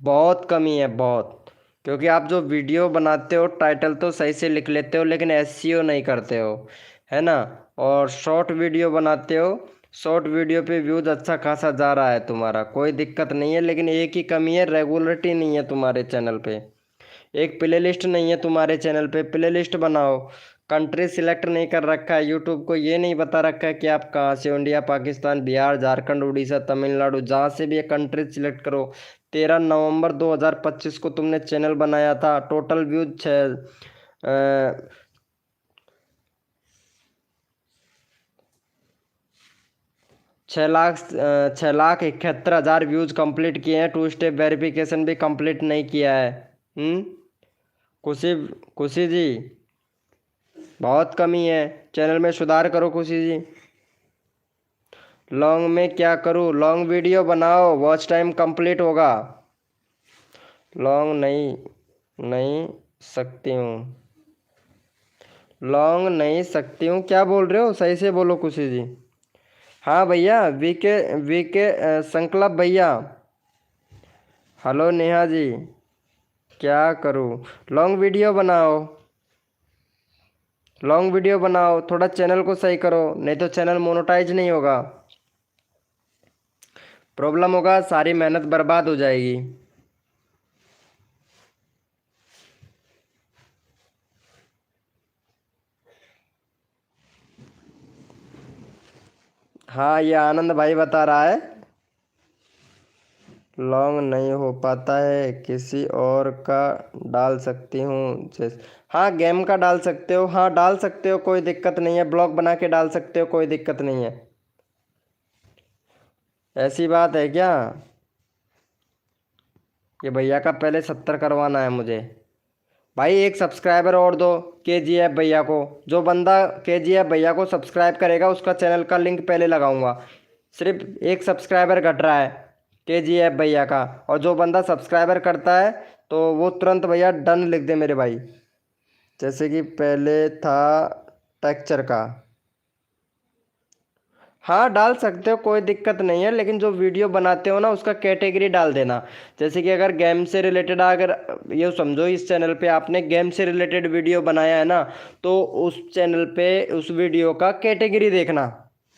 बहुत कमी है बहुत। क्योंकि आप जो वीडियो बनाते हो टाइटल तो सही से लिख लेते हो लेकिन SEO नहीं करते हो, है ना। और शॉर्ट वीडियो बनाते हो, शॉर्ट वीडियो पे व्यूज़ अच्छा खासा जा रहा है तुम्हारा, कोई दिक्कत नहीं है, लेकिन एक ही कमी है, रेगुलरिटी नहीं है तुम्हारे चैनल पे। एक प्ले लिस्ट नहीं है तुम्हारे चैनल पे, प्ले लिस्ट बनाओ। कंट्री सिलेक्ट नहीं कर रखा है, यूट्यूब को ये नहीं बता रखा है कि आप कहाँ से हो, इंडिया, पाकिस्तान, बिहार, झारखंड, उड़ीसा, तमिलनाडु, जहाँ से भी ये कंट्री सिलेक्ट करो। 13 नवंबर 2025 को तुमने चैनल बनाया था। टोटल व्यूज 6,71,000 व्यूज कंप्लीट किए हैं। 2 स्टेप वेरिफिकेशन भी कंप्लीट नहीं किया है। खुशी खुशी जी, बहुत कमी है, चैनल में सुधार करो खुशी जी। लॉन्ग में क्या करूँ? लॉन्ग वीडियो बनाओ, वॉच टाइम कंप्लीट होगा। लॉन्ग नहीं सकती हूँ, लॉन्ग नहीं सकती हूँ, क्या बोल रहे हो? सही से बोलो खुशी जी। हाँ भैया, वीके वीके संकल्प भैया। हेलो नेहा जी, क्या करूँ? लॉन्ग वीडियो बनाओ, लॉन्ग वीडियो बनाओ, थोड़ा चैनल को सही करो, नहीं तो चैनल मोनेटाइज नहीं होगा, प्रॉब्लम होगा, सारी मेहनत बर्बाद हो जाएगी। हाँ, ये आनंद भाई बता रहा है लॉन्ग नहीं हो पाता है, किसी और का डाल सकती हूँ जैसे। हाँ, गेम का डाल सकते हो, हाँ डाल सकते हो, कोई दिक्कत नहीं है, ब्लॉग बना के डाल सकते हो, कोई दिक्कत नहीं है। ऐसी बात है क्या? ये भैया का पहले 70 करवाना है मुझे। भाई एक सब्सक्राइबर और दो KGF भैया को। जो बंदा KGF भैया को सब्सक्राइब करेगा उसका चैनल का लिंक पहले लगाऊंगा। सिर्फ एक सब्सक्राइबर घट रहा है KGF भैया का, और जो बंदा सब्सक्राइबर करता है तो वो तुरंत भैया डन लिख दे मेरे भाई। जैसे कि पहले था टेक्चर का। हाँ डाल सकते हो, कोई दिक्कत नहीं है, लेकिन जो वीडियो बनाते हो ना उसका कैटेगरी डाल देना। जैसे कि अगर गेम से रिलेटेड, अगर ये समझो इस चैनल पे आपने गेम से रिलेटेड वीडियो बनाया है ना, तो उस चैनल पे उस वीडियो का कैटेगरी देखना,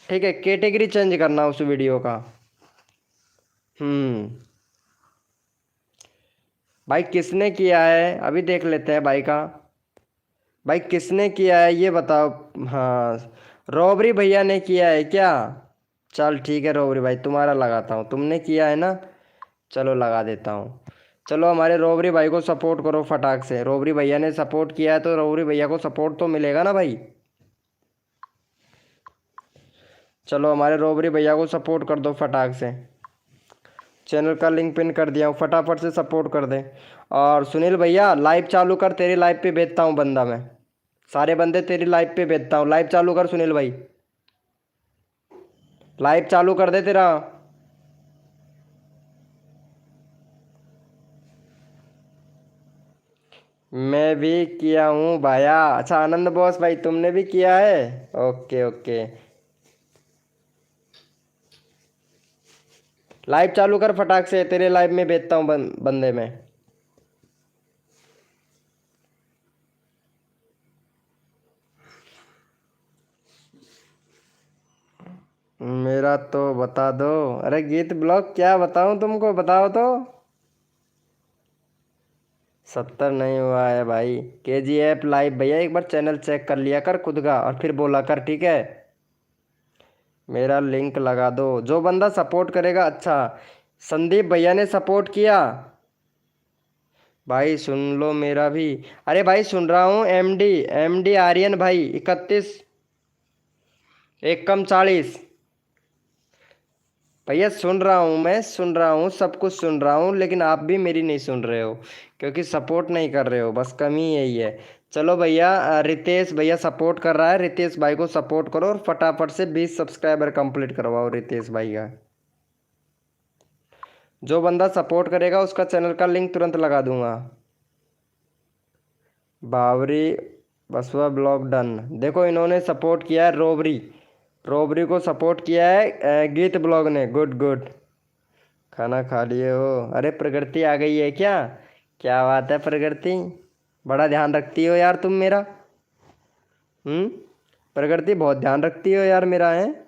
ठीक है? कैटेगरी चेंज करना उस वीडियो का। भाई किसने किया है अभी देख लेते हैं भाई का। भाई किसने किया है ये बताओ। हाँ, रॉबरी भैया ने किया है क्या? चल ठीक है रॉबरी भाई, तुम्हारा लगाता हूँ, तुमने किया है ना, चलो लगा देता हूँ। चलो हमारे रॉबरी भाई को सपोर्ट करो फटाक से। रॉबरी भैया ने सपोर्ट किया है तो रॉबरी भैया को सपोर्ट तो मिलेगा ना भाई। चलो हमारे रॉबरी भैया को सपोर्ट कर दो फटाक से। चैनल का लिंक पिन कर दिया हूँ, फटाफट से सपोर्ट कर दे। और सुनील भैया लाइव चालू कर, तेरी लाइव पे भेजता हूँ बंदा मैं। सारे बंदे तेरी लाइव पे भेजता हूँ, लाइव चालू कर सुनील भाई, लाइव चालू कर दे तेरा। मैं भी किया हूँ भाया। अच्छा आनंद बॉस भाई तुमने भी किया है? ओके ओके, लाइव चालू कर फटाक से, तेरे लाइव में भेजता हूँ बंदे में। मेरा तो बता दो। अरे गीत ब्लॉग क्या बताऊं तुमको, बताओ तो। 70 नहीं हुआ है भाई। KGF लाइव भैया एक बार चैनल चेक कर लिया कर खुद का और फिर बोला कर, ठीक है? मेरा लिंक लगा दो, जो बंदा सपोर्ट करेगा। अच्छा संदीप भैया ने सपोर्ट किया भाई, सुन लो मेरा भी। अरे भाई सुन रहा हूँ, MD आर्यन भाई 31, एक कम 40। भैया सुन रहा हूँ, मैं सुन रहा हूँ, सब कुछ सुन रहा हूँ, लेकिन आप भी मेरी नहीं सुन रहे हो क्योंकि सपोर्ट नहीं कर रहे हो, बस कमी यही है। चलो भैया, रितेश भैया सपोर्ट कर रहा है, रितेश भाई को सपोर्ट करो और फटाफट से 20 सब्सक्राइबर कंप्लीट करवाओ रितेश भाई का। जो बंदा सपोर्ट करेगा उसका चैनल का लिंक तुरंत लगा दूंगा। बावरी बसवा ब्लॉग डन। देखो इन्होंने सपोर्ट किया है, रोबरी रोबरी को सपोर्ट किया है गीत ब्लॉग ने। गुड गुड, खाना खा लिए हो? अरे प्रकृति आ गई है क्या? क्या बात है प्रकृति, बड़ा ध्यान रखती हो यार तुम मेरा। प्रकृति बहुत ध्यान रखती हो यार मेरा, है?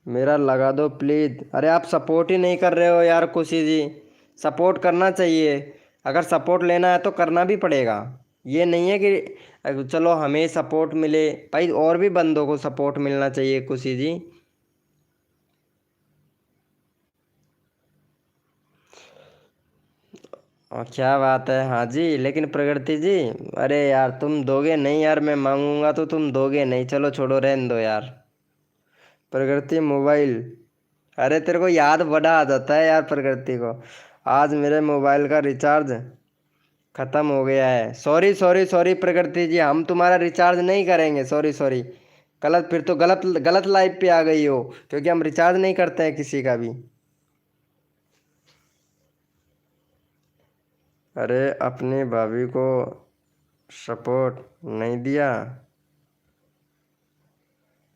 मेरा लगा दो प्लीज। अरे आप सपोर्ट ही नहीं कर रहे हो यार खुशी जी, सपोर्ट करना चाहिए। अगर सपोर्ट लेना है तो करना भी पड़ेगा, ये नहीं है कि चलो हमें सपोर्ट मिले, भाई और भी बंदों को सपोर्ट मिलना चाहिए खुशी जी। और क्या बात है, हाँ जी। लेकिन प्रकृति जी, अरे यार तुम दोगे नहीं यार, मैं मांगूंगा तो तुम दोगे नहीं। चलो छोड़ो, रहने दो यार। प्रकृति मोबाइल, अरे तेरे को याद बड़ा आ जाता है यार प्रकृति को। आज मेरे मोबाइल का रिचार्ज खत्म हो गया है। सॉरी सॉरी सॉरी प्रकृति जी, हम तुम्हारा रिचार्ज नहीं करेंगे। सॉरी सॉरी, गलत, फिर तो गलत गलत लाइव पे आ गई हो, क्योंकि हम रिचार्ज नहीं करते हैं किसी का भी। अरे अपनी भाभी को सपोर्ट नहीं दिया,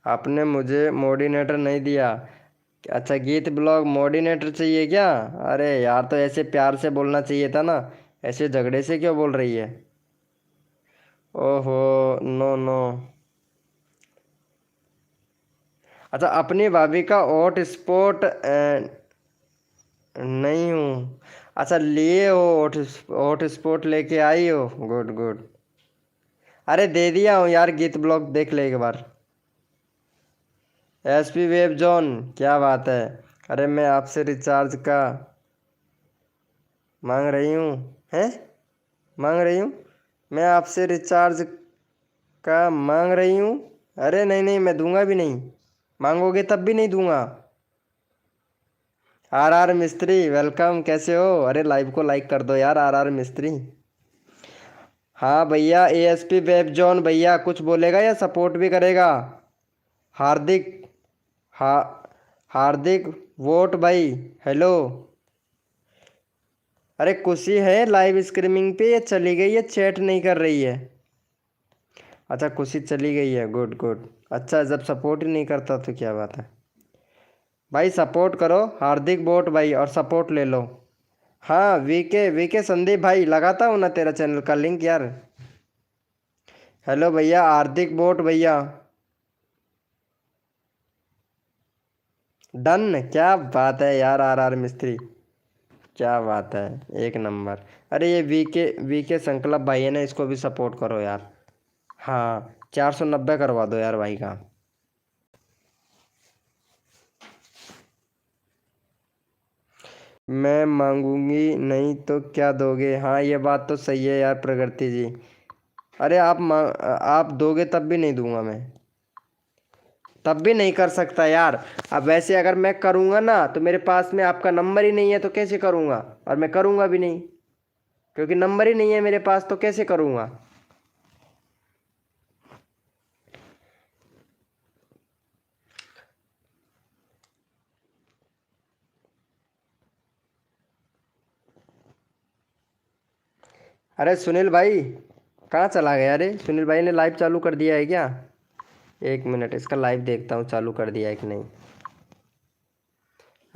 आपने मुझे मोडिनेटर नहीं दिया। अच्छा, गीत ब्लॉग मोडिनेटर चाहिए क्या? अरे यार, तो ऐसे प्यार से बोलना चाहिए था ना, ऐसे झगड़े से क्यों बोल रही है? ओहो, नो नो। अच्छा, अपनी भाभी का हॉट स्पॉट नहीं हूँ। अच्छा, लिए हो हॉट, हॉट स्पॉट लेके आई हो, गुड गुड। अरे दे दिया हूँ यार, गीत ब्लॉग देख ले एक बार। एसपी वेब जोन, क्या बात है। अरे मैं आपसे रिचार्ज का मांग रही हूँ, हैं? मांग रही हूँ, मैं आपसे रिचार्ज का मांग रही हूँ। अरे नहीं नहीं, मैं दूंगा भी नहीं, मांगोगे तब भी नहीं दूंगा। आर आर मिस्त्री वेलकम, कैसे हो? अरे लाइव को लाइक कर दो यार, आर आर मिस्त्री। हाँ भैया, एएसपी वेब जॉन भैया कुछ बोलेगा या सपोर्ट भी करेगा? हार्दिक, हा हार्दिक वोट भाई, हेलो। अरे खुशी है लाइव स्ट्रीमिंग पे, ये चली गई है, चैट नहीं कर रही है। अच्छा, खुशी चली गई है, गुड गुड। अच्छा, जब सपोर्ट ही नहीं करता तो क्या बात है। भाई सपोर्ट करो, हार्दिक वोट भाई, और सपोर्ट ले लो। हाँ, वीके वीके संदीप भाई, लगाता हूँ ना तेरा चैनल का लिंक यार। हेलो भैया, हार्दिक वोट भैया, डन। क्या बात है यार, आर आर मिस्त्री, क्या बात है, एक नंबर। अरे ये वीके वीके संकल्प भाई है ना, इसको भी सपोर्ट करो यार। हाँ, 490 करवा दो यार भाई का। मैं मांगूंगी नहीं तो क्या दोगे? हाँ, ये बात तो सही है यार प्रकृति जी। अरे आप दोगे तब भी नहीं दूंगा मैं, तब भी नहीं कर सकता यार। अब वैसे अगर मैं करूँगा ना, तो मेरे पास में आपका नंबर ही नहीं है, तो कैसे करूँगा? और मैं करूँगा भी नहीं, क्योंकि नंबर ही नहीं है मेरे पास, तो कैसे करूँगा? अरे सुनील भाई, कहाँ चला गया? अरे सुनील भाई ने लाइव चालू कर दिया है क्या? एक मिनट, इसका लाइव देखता हूँ चालू कर दिया है कि नहीं।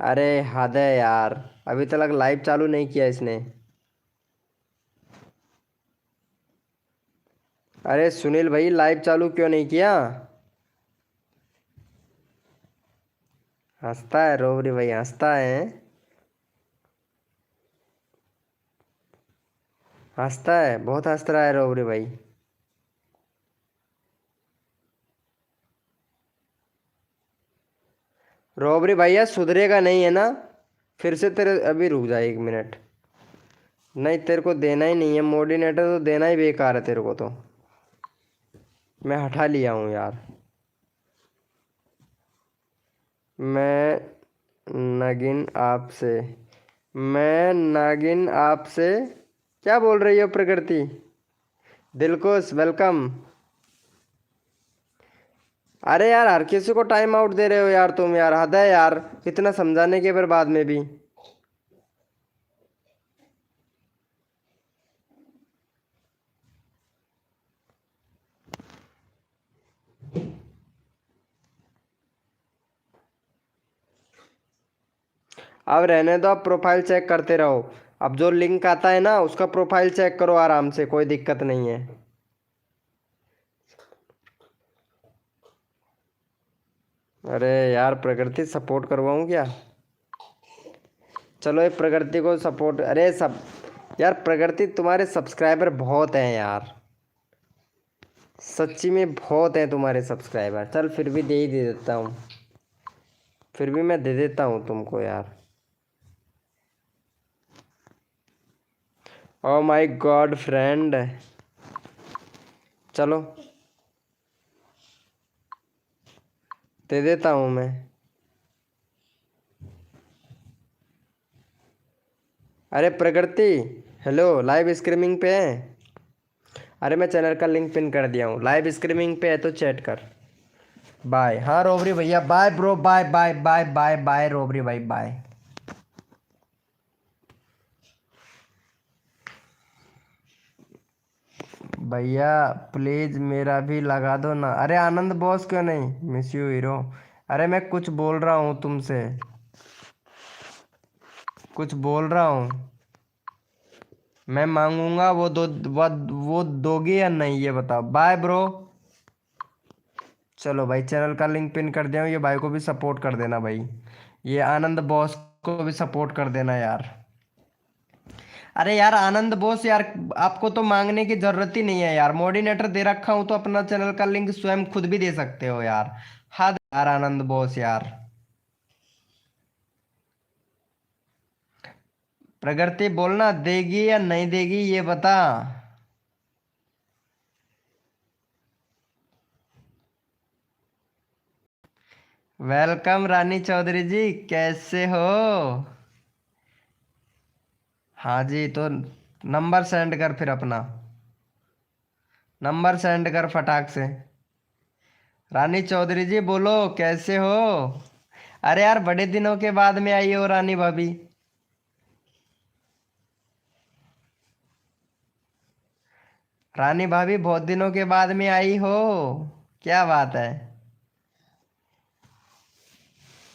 अरे हद है यार, अभी तक लाइव चालू नहीं किया इसने। अरे सुनील भाई, लाइव चालू क्यों नहीं किया? हंसता है रोबरी भाई, हंसता है, हंसता है, बहुत हंस रहा है रोबरी भाई। रोबरी भैया सुधरेगा नहीं है ना? फिर से तेरे, अभी रुक जा एक मिनट। नहीं, तेरे को देना ही नहीं है मोडिनेटर, तो देना ही बेकार है तेरे को तो। मैं हटा लिया हूँ यार। मैं नागिन आपसे, मैं नागिन आपसे, क्या बोल रही हो प्रकृति? दिलकुश वेलकम। अरे यार, हर किसी को टाइम आउट दे रहे हो यार तुम, यार हद है यार, इतना समझाने के बाद में भी। अब रहने दो, अब प्रोफाइल चेक करते रहो। अब जो लिंक आता है ना, उसका प्रोफाइल चेक करो आराम से, कोई दिक्कत नहीं है। अरे यार प्रकृति, सपोर्ट करवाऊँ क्या? चलो ये प्रकृति को सपोर्ट, अरे सब, यार प्रकृति तुम्हारे सब्सक्राइबर बहुत हैं यार, सच्ची में बहुत हैं तुम्हारे सब्सक्राइबर। चल फिर भी दे देता हूँ, फिर भी मैं दे देता हूँ तुमको यार। ओ माय गॉड फ्रेंड, चलो दे देता हूँ मैं। अरे प्रकृति, हेलो, लाइव स्ट्रीमिंग पे है? अरे मैं चैनल का लिंक पिन कर दिया हूँ, लाइव स्ट्रीमिंग पे है तो चैट कर। बाय। हाँ रोबरी भैया, bye bro, bye bye bye bye bye robbery भाई, बाय। भैया प्लीज मेरा भी लगा दो ना। अरे आनंद बॉस क्यों नहीं, मिस यू हीरो। अरे मैं कुछ बोल रहा हूँ तुमसे, कुछ बोल रहा हूँ। मैं मांगूंगा, वो दोगी या नहीं ये बताओ। Bye bro. चलो भाई, चैनल का लिंक पिन कर दिया हूँ, ये भाई को भी सपोर्ट कर देना भाई, ये आनंद बॉस को भी सपोर्ट कर देना यार। अरे यार आनंद बॉस यार, आपको तो मांगने की जरूरत ही नहीं है यार, मॉडिनेटर दे रखा हूं तो अपना चैनल का लिंक स्वयं खुद भी दे सकते हो यार। हद यार आनंद बॉस यार। प्रकृति बोलना, देगी या नहीं देगी ये बता। वेलकम रानी चौधरी जी, कैसे हो? हाँ जी, तो नंबर सेंड कर, फिर अपना नंबर सेंड कर फटाक से। रानी चौधरी जी बोलो, कैसे हो? अरे यार बड़े दिनों के बाद में आई हो रानी भाभी। रानी भाभी बहुत दिनों के बाद में आई हो, क्या बात है?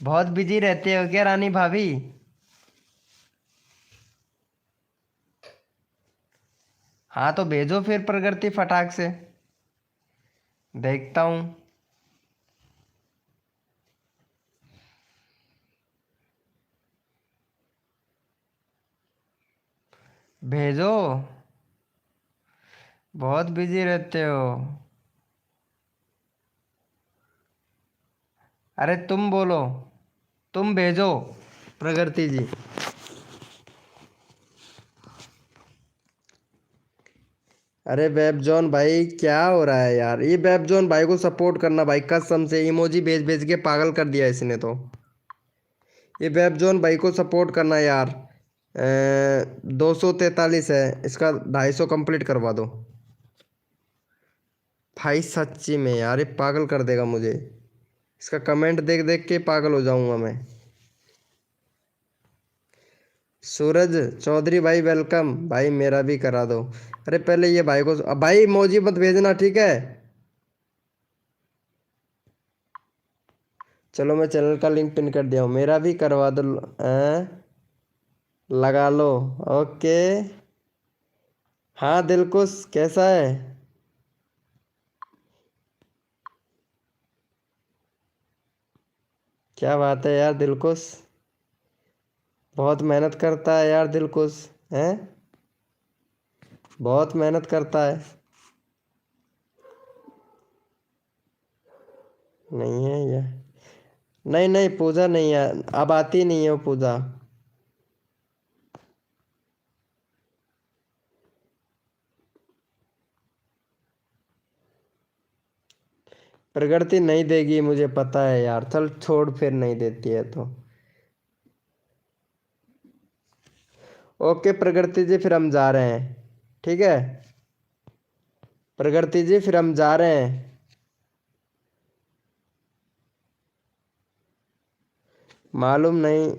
बहुत बिजी रहते हो क्या रानी भाभी? हाँ तो भेजो फिर प्रगति फटाक से, देखता हूँ। भेजो, बहुत बिजी रहते हो। अरे तुम बोलो, तुम भेजो प्रगति जी। अरे वेब जोन भाई क्या हो रहा है यार, ये वेब जोन भाई को सपोर्ट करना भाई, कसम से इमोजी भेज भेज के पागल कर दिया इसने तो। ये वेब जोन भाई को सपोर्ट करना यार। 243 है, इसका 250 कंप्लीट करवा दो भाई, सच्ची में यार ये पागल कर देगा मुझे, इसका कमेंट देख देख के पागल हो जाऊंगा मैं। सूरज चौधरी भाई वेलकम भाई, मेरा भी करा दो। अरे पहले ये भाई को, अब भाई इमोजी मत भेजना ठीक है। चलो मैं चैनल का लिंक पिन कर दिया हूँ, मेरा भी करवा दो। लगा लो। ओके। हाँ दिलकुश कैसा है? क्या बात है यार दिलकुश, बहुत मेहनत करता है यार दिलकुश, हैं? बहुत मेहनत करता है। नहीं है ये, नहीं नहीं पूजा नहीं है, अब आती नहीं है वो पूजा। प्रकृति नहीं देगी मुझे पता है यार, चल छोड़, फिर नहीं देती है तो। ओके प्रकृति जी, फिर हम जा रहे हैं, ठीक है? प्रकृति जी फिर हम जा रहे हैं। मालूम नहीं।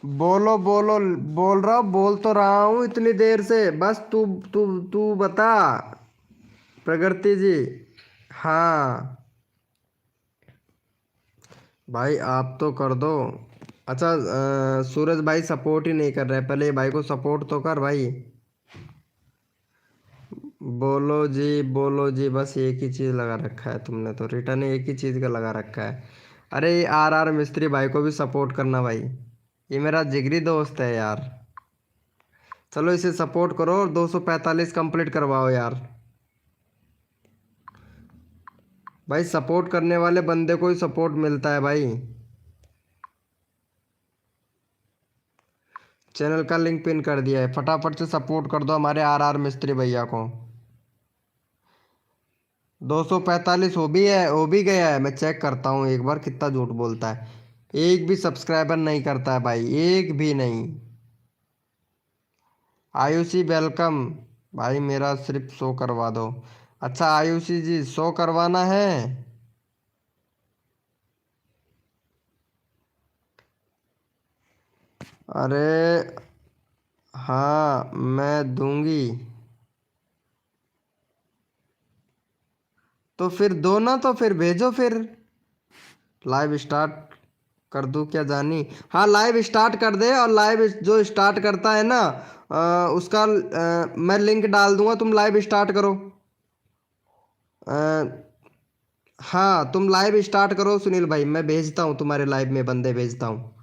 बोलो बोलो, बोल रहा हूँ, बोल तो रहा हूँ इतनी देर से, बस तू तू तू बता प्रकृति जी। हाँ भाई आप तो कर दो। अच्छा सूरज भाई सपोर्ट ही नहीं कर रहे, पहले ये भाई को सपोर्ट तो कर भाई। बोलो जी, बस एक ही चीज़ लगा रखा है तुमने तो, रिटर्न एक ही चीज़ का लगा रखा है। अरे RR मिस्त्री भाई को भी सपोर्ट करना भाई, ये मेरा जिगरी दोस्त है यार। चलो इसे सपोर्ट करो और 245 कंप्लीट करवाओ यार। भाई सपोर्ट करने वाले बंदे को ही सपोर्ट मिलता है भाई। चैनल का लिंक पिन कर दिया है, फटाफट से सपोर्ट कर दो हमारे RR मिस्त्री भैया को। 245 हो भी गया है, मैं चेक करता हूँ एक बार कितना झूठ बोलता है। एक भी सब्सक्राइबर नहीं करता है भाई, एक भी नहीं। आयुषी वेलकम। भाई मेरा सिर्फ शो करवा दो। अच्छा आयुषी जी शो करवाना है। अरे हाँ मैं दूंगी। तो फिर दो ना, तो फिर भेजो फिर। लाइव स्टार्ट कर दूं क्या जानी? हाँ लाइव स्टार्ट कर दे, और लाइव जो स्टार्ट करता है ना उसका मैं लिंक डाल दूंगा, तुम लाइव स्टार्ट करो। अ, हाँ तुम लाइव स्टार्ट करो सुनील भाई, मैं भेजता हूँ तुम्हारे लाइव में बंदे भेजता हूँ।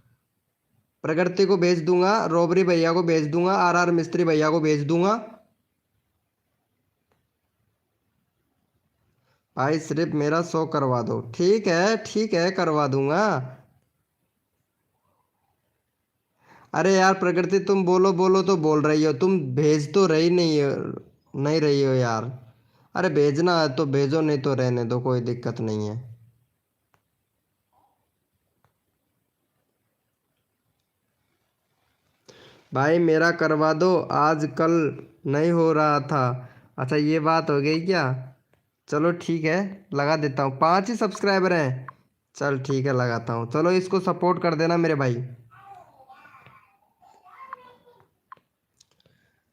प्रगति को भेज दूंगा, रोबरी भैया को भेज दूंगा, RR मिस्त्री भैया को भेज दूंगा। भाई सिर्फ मेरा शो करवा दो, ठीक है करवा दूंगा। अरे यार प्रकृति तुम बोलो बोलो तो बोल रही हो, तुम भेज तो रही नहीं हो, नहीं रही हो यार। अरे भेजना है तो भेजो, नहीं तो रहने दो, कोई दिक्कत नहीं है। भाई मेरा करवा दो, आज कल नहीं हो रहा था। अच्छा ये बात हो गई क्या? चलो ठीक है, लगा देता हूँ, 5 ही सब्सक्राइबर हैं। चल ठीक है लगाता हूँ, चलो इसको सपोर्ट कर देना मेरे भाई।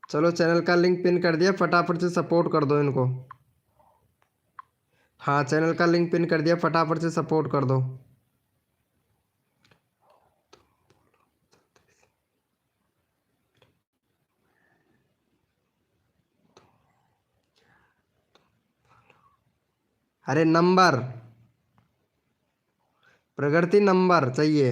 चलो चैनल का लिंक पिन कर दिया, फटाफट से सपोर्ट कर दो इनको। हाँ चैनल का लिंक पिन कर दिया, फटाफट से सपोर्ट कर दो। अरे नंबर, प्रगति नंबर चाहिए।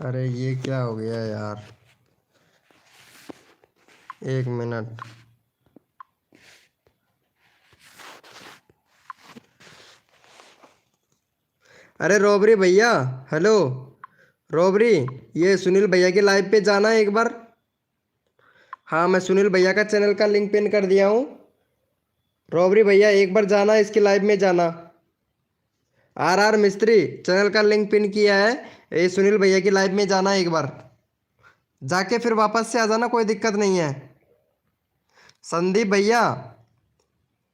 अरे ये क्या हो गया यार, एक मिनट। अरे रोबरी भैया, हेलो रोबरी, ये सुनील भैया की लाइव पे जाना है एक बार। हाँ मैं सुनील भैया का चैनल का लिंक पिन कर दिया हूँ। रोबरी भैया एक बार जाना, इसकी लाइव में जाना। RR मिस्त्री चैनल का लिंक पिन किया है, ये सुनील भैया की लाइव में जाना एक बार, जाके फिर वापस से आ जाना, कोई दिक्कत नहीं है। संदीप भैया,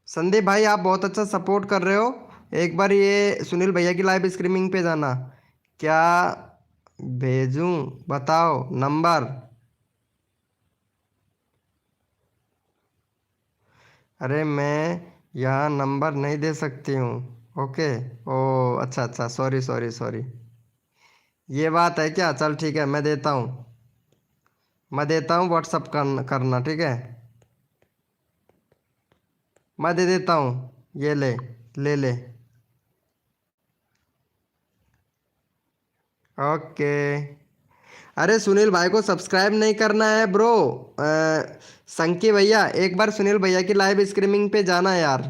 संदीप भाई आप बहुत अच्छा सपोर्ट कर रहे हो, एक बार ये सुनील भैया की लाइव स्ट्रीमिंग पे जाना। क्या भेजूं बताओ नंबर? अरे मैं यहाँ नंबर नहीं दे सकती हूँ। ओके। ओ अच्छा अच्छा, सॉरी सॉरी सॉरी, ये बात है क्या? चल ठीक है मैं देता हूँ, मैं देता हूँ, व्हाट्सअप करना ठीक है। मैं दे देता हूँ, ये ले, ले ले। ओके। अरे सुनील भाई को सब्सक्राइब नहीं करना है ब्रो। संकी भैया एक बार सुनील भैया की लाइव स्ट्रीमिंग पे जाना यार।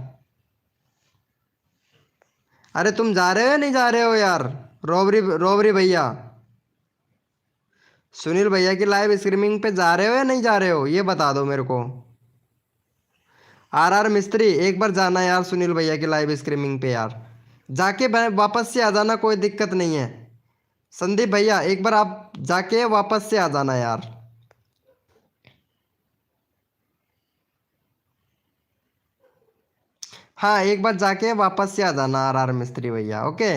अरे तुम जा रहे हो या नहीं जा रहे हो यार? रोबरी रोबरी भैया, सुनील भैया की लाइव स्ट्रीमिंग पे जा रहे हो या नहीं जा रहे हो, ये बता दो मेरे को। RR मिस्त्री एक बार जाना यार सुनील भैया की लाइव स्ट्रीमिंग पे यार, जाके वापस से आ जाना, कोई दिक्कत नहीं है। संदीप भैया एक बार आप जाके वापस से आ जाना यार। हाँ एक बार जाके वापस से आ जाना RR मिस्त्री भैया, ओके।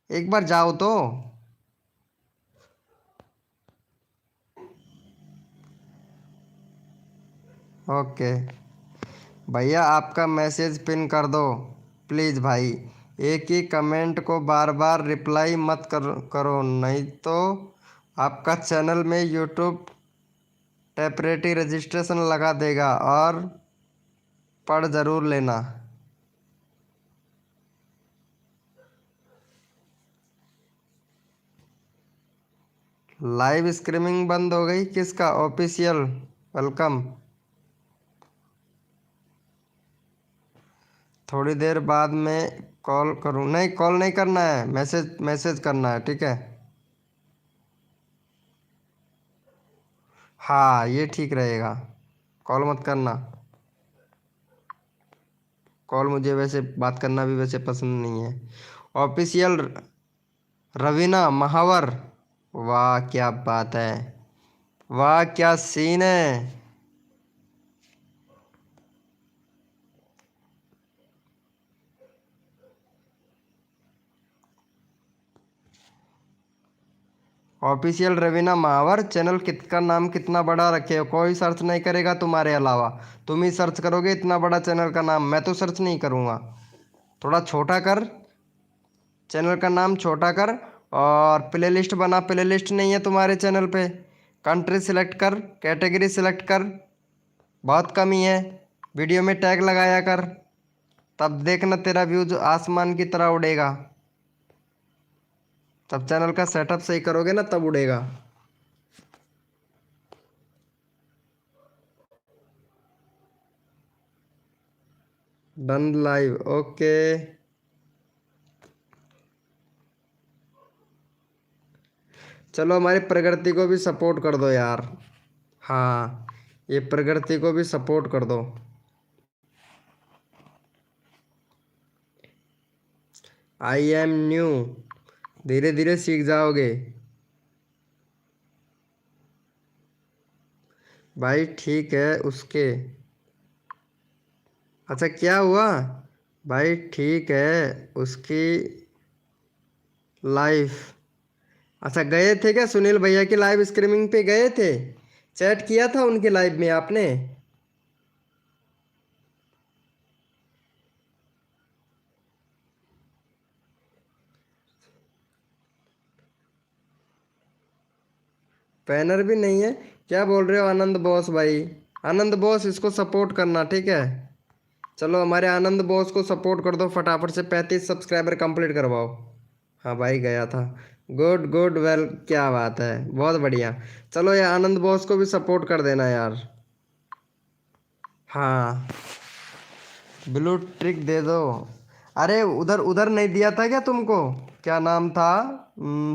एक बार जाओ तो। ओके भैया, आपका मैसेज पिन कर दो प्लीज़ भाई। एक ही कमेंट को बार बार रिप्लाई मत करो, नहीं तो आपका चैनल में यूट्यूब टेम्परेरी रजिस्ट्रेशन लगा देगा। और पढ़ ज़रूर लेना। लाइव स्ट्रीमिंग बंद हो गई किसका? Official welcome. थोड़ी देर बाद मैं कॉल करूँ? नहीं, कॉल नहीं करना है, मैसेज मैसेज करना है, ठीक है। हाँ, ये ठीक रहेगा, कॉल मत करना। कॉल मुझे वैसे बात करना भी वैसे पसंद नहीं है। ऑफिशियल रवीना महावर, वाह क्या बात है, वाह क्या सीन है। ऑफिशियल रवीना महावर चैनल का नाम कितना बड़ा रखे हो, कोई सर्च नहीं करेगा तुम्हारे अलावा। तुम ही सर्च करोगे इतना बड़ा चैनल का नाम, मैं तो सर्च नहीं करूँगा। थोड़ा छोटा कर, चैनल का नाम छोटा कर। और प्लेलिस्ट बना, प्लेलिस्ट नहीं है तुम्हारे चैनल पे। कंट्री सिलेक्ट कर, कैटेगरी सिलेक्ट कर, बहुत कमी है। वीडियो में टैग लगाया कर, तब देखना तेरा व्यूज आसमान की तरह उड़ेगा। तब चैनल का सेटअप सही करोगे ना, तब उड़ेगा। Done live, okay. चलो हमारी प्रगति को भी सपोर्ट कर दो यार। हाँ, ये प्रगति को भी सपोर्ट कर दो। आई एम न्यू, धीरे धीरे सीख जाओगे भाई, ठीक है उसके। अच्छा क्या हुआ भाई? ठीक है उसकी लाइफ। अच्छा, गए थे क्या सुनील भैया की लाइव स्ट्रीमिंग पे? गए थे, चैट किया था उनके लाइव में आपने? बैनर भी नहीं है? क्या बोल रहे हो आनंद बॉस भाई? आनंद बॉस इसको सपोर्ट करना, ठीक है। चलो हमारे आनंद बॉस को सपोर्ट कर दो, फटाफट से 35 सब्सक्राइबर कंप्लीट करवाओ। हाँ भाई गया था। गुड गुड, वेल क्या बात है, बहुत बढ़िया। चलो ये आनंद बॉस को भी सपोर्ट कर देना यार। हाँ, ब्लू ट्रिक दे दो। अरे उधर उधर नहीं दिया था क्या तुमको? क्या नाम था?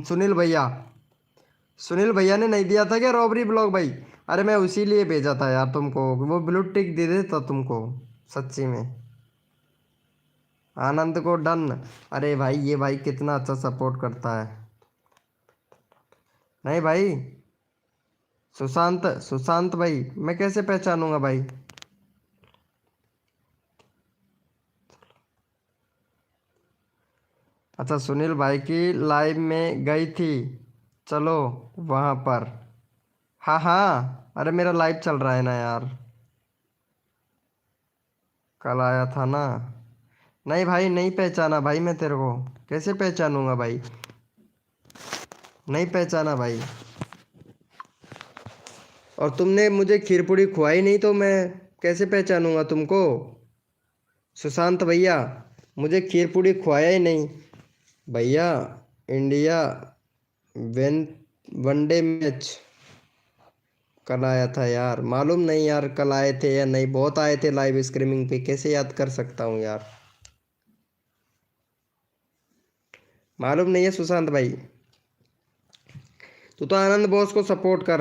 सुनील भैया, सुनील भैया ने नहीं दिया था क्या रॉबरी ब्लॉग भाई? अरे मैं उसी लिए भेजा था यार तुमको, वो ब्लू टिक दे देता तुमको, सच्ची में। आनंद को डन। अरे भाई ये भाई कितना अच्छा सपोर्ट करता है। नहीं भाई, सुशांत, सुशांत भाई मैं कैसे पहचानूंगा भाई? अच्छा, सुनील भाई की लाइव में गई थी, चलो वहाँ पर। हाँ हाँ, अरे मेरा लाइव चल रहा है ना यार, कल आया था ना। नहीं भाई, नहीं पहचाना भाई मैं तेरे को, कैसे पहचानूंगा भाई? नहीं पहचाना भाई। और तुमने मुझे खीर पूड़ी खुआई नहीं तो मैं कैसे पहचानूंगा तुमको? सुशांत भैया, मुझे खीर पूड़ी खुआया ही नहीं भैया। इंडिया वन वनडे मैच कल आया था यार, मालूम नहीं यार कल आए थे या नहीं, बहुत आए थे लाइव स्ट्रीमिंग पे, कैसे याद कर सकता हूँ यार? मालूम नहीं है सुशांत भाई। तू तो आनंद बॉस को सपोर्ट कर।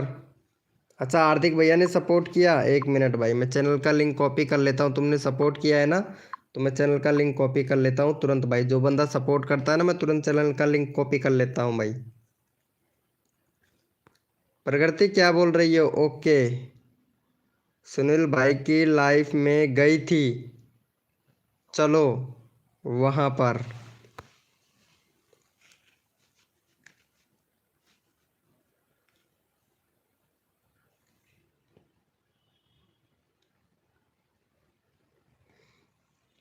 अच्छा, हार्दिक भैया ने सपोर्ट किया, एक मिनट भाई मैं चैनल का लिंक कॉपी कर लेता हूँ। तुमने सपोर्ट किया है ना, तो मैं चैनल का लिंक कॉपी कर लेता हूँ तुरंत भाई। जो बंदा सपोर्ट करता है ना, मैं तुरंत चैनल का लिंक कॉपी कर लेता हूँ भाई। प्रगति क्या बोल रही हो? ओके, सुनील भाई की लाइफ में गई थी, चलो वहाँ पर।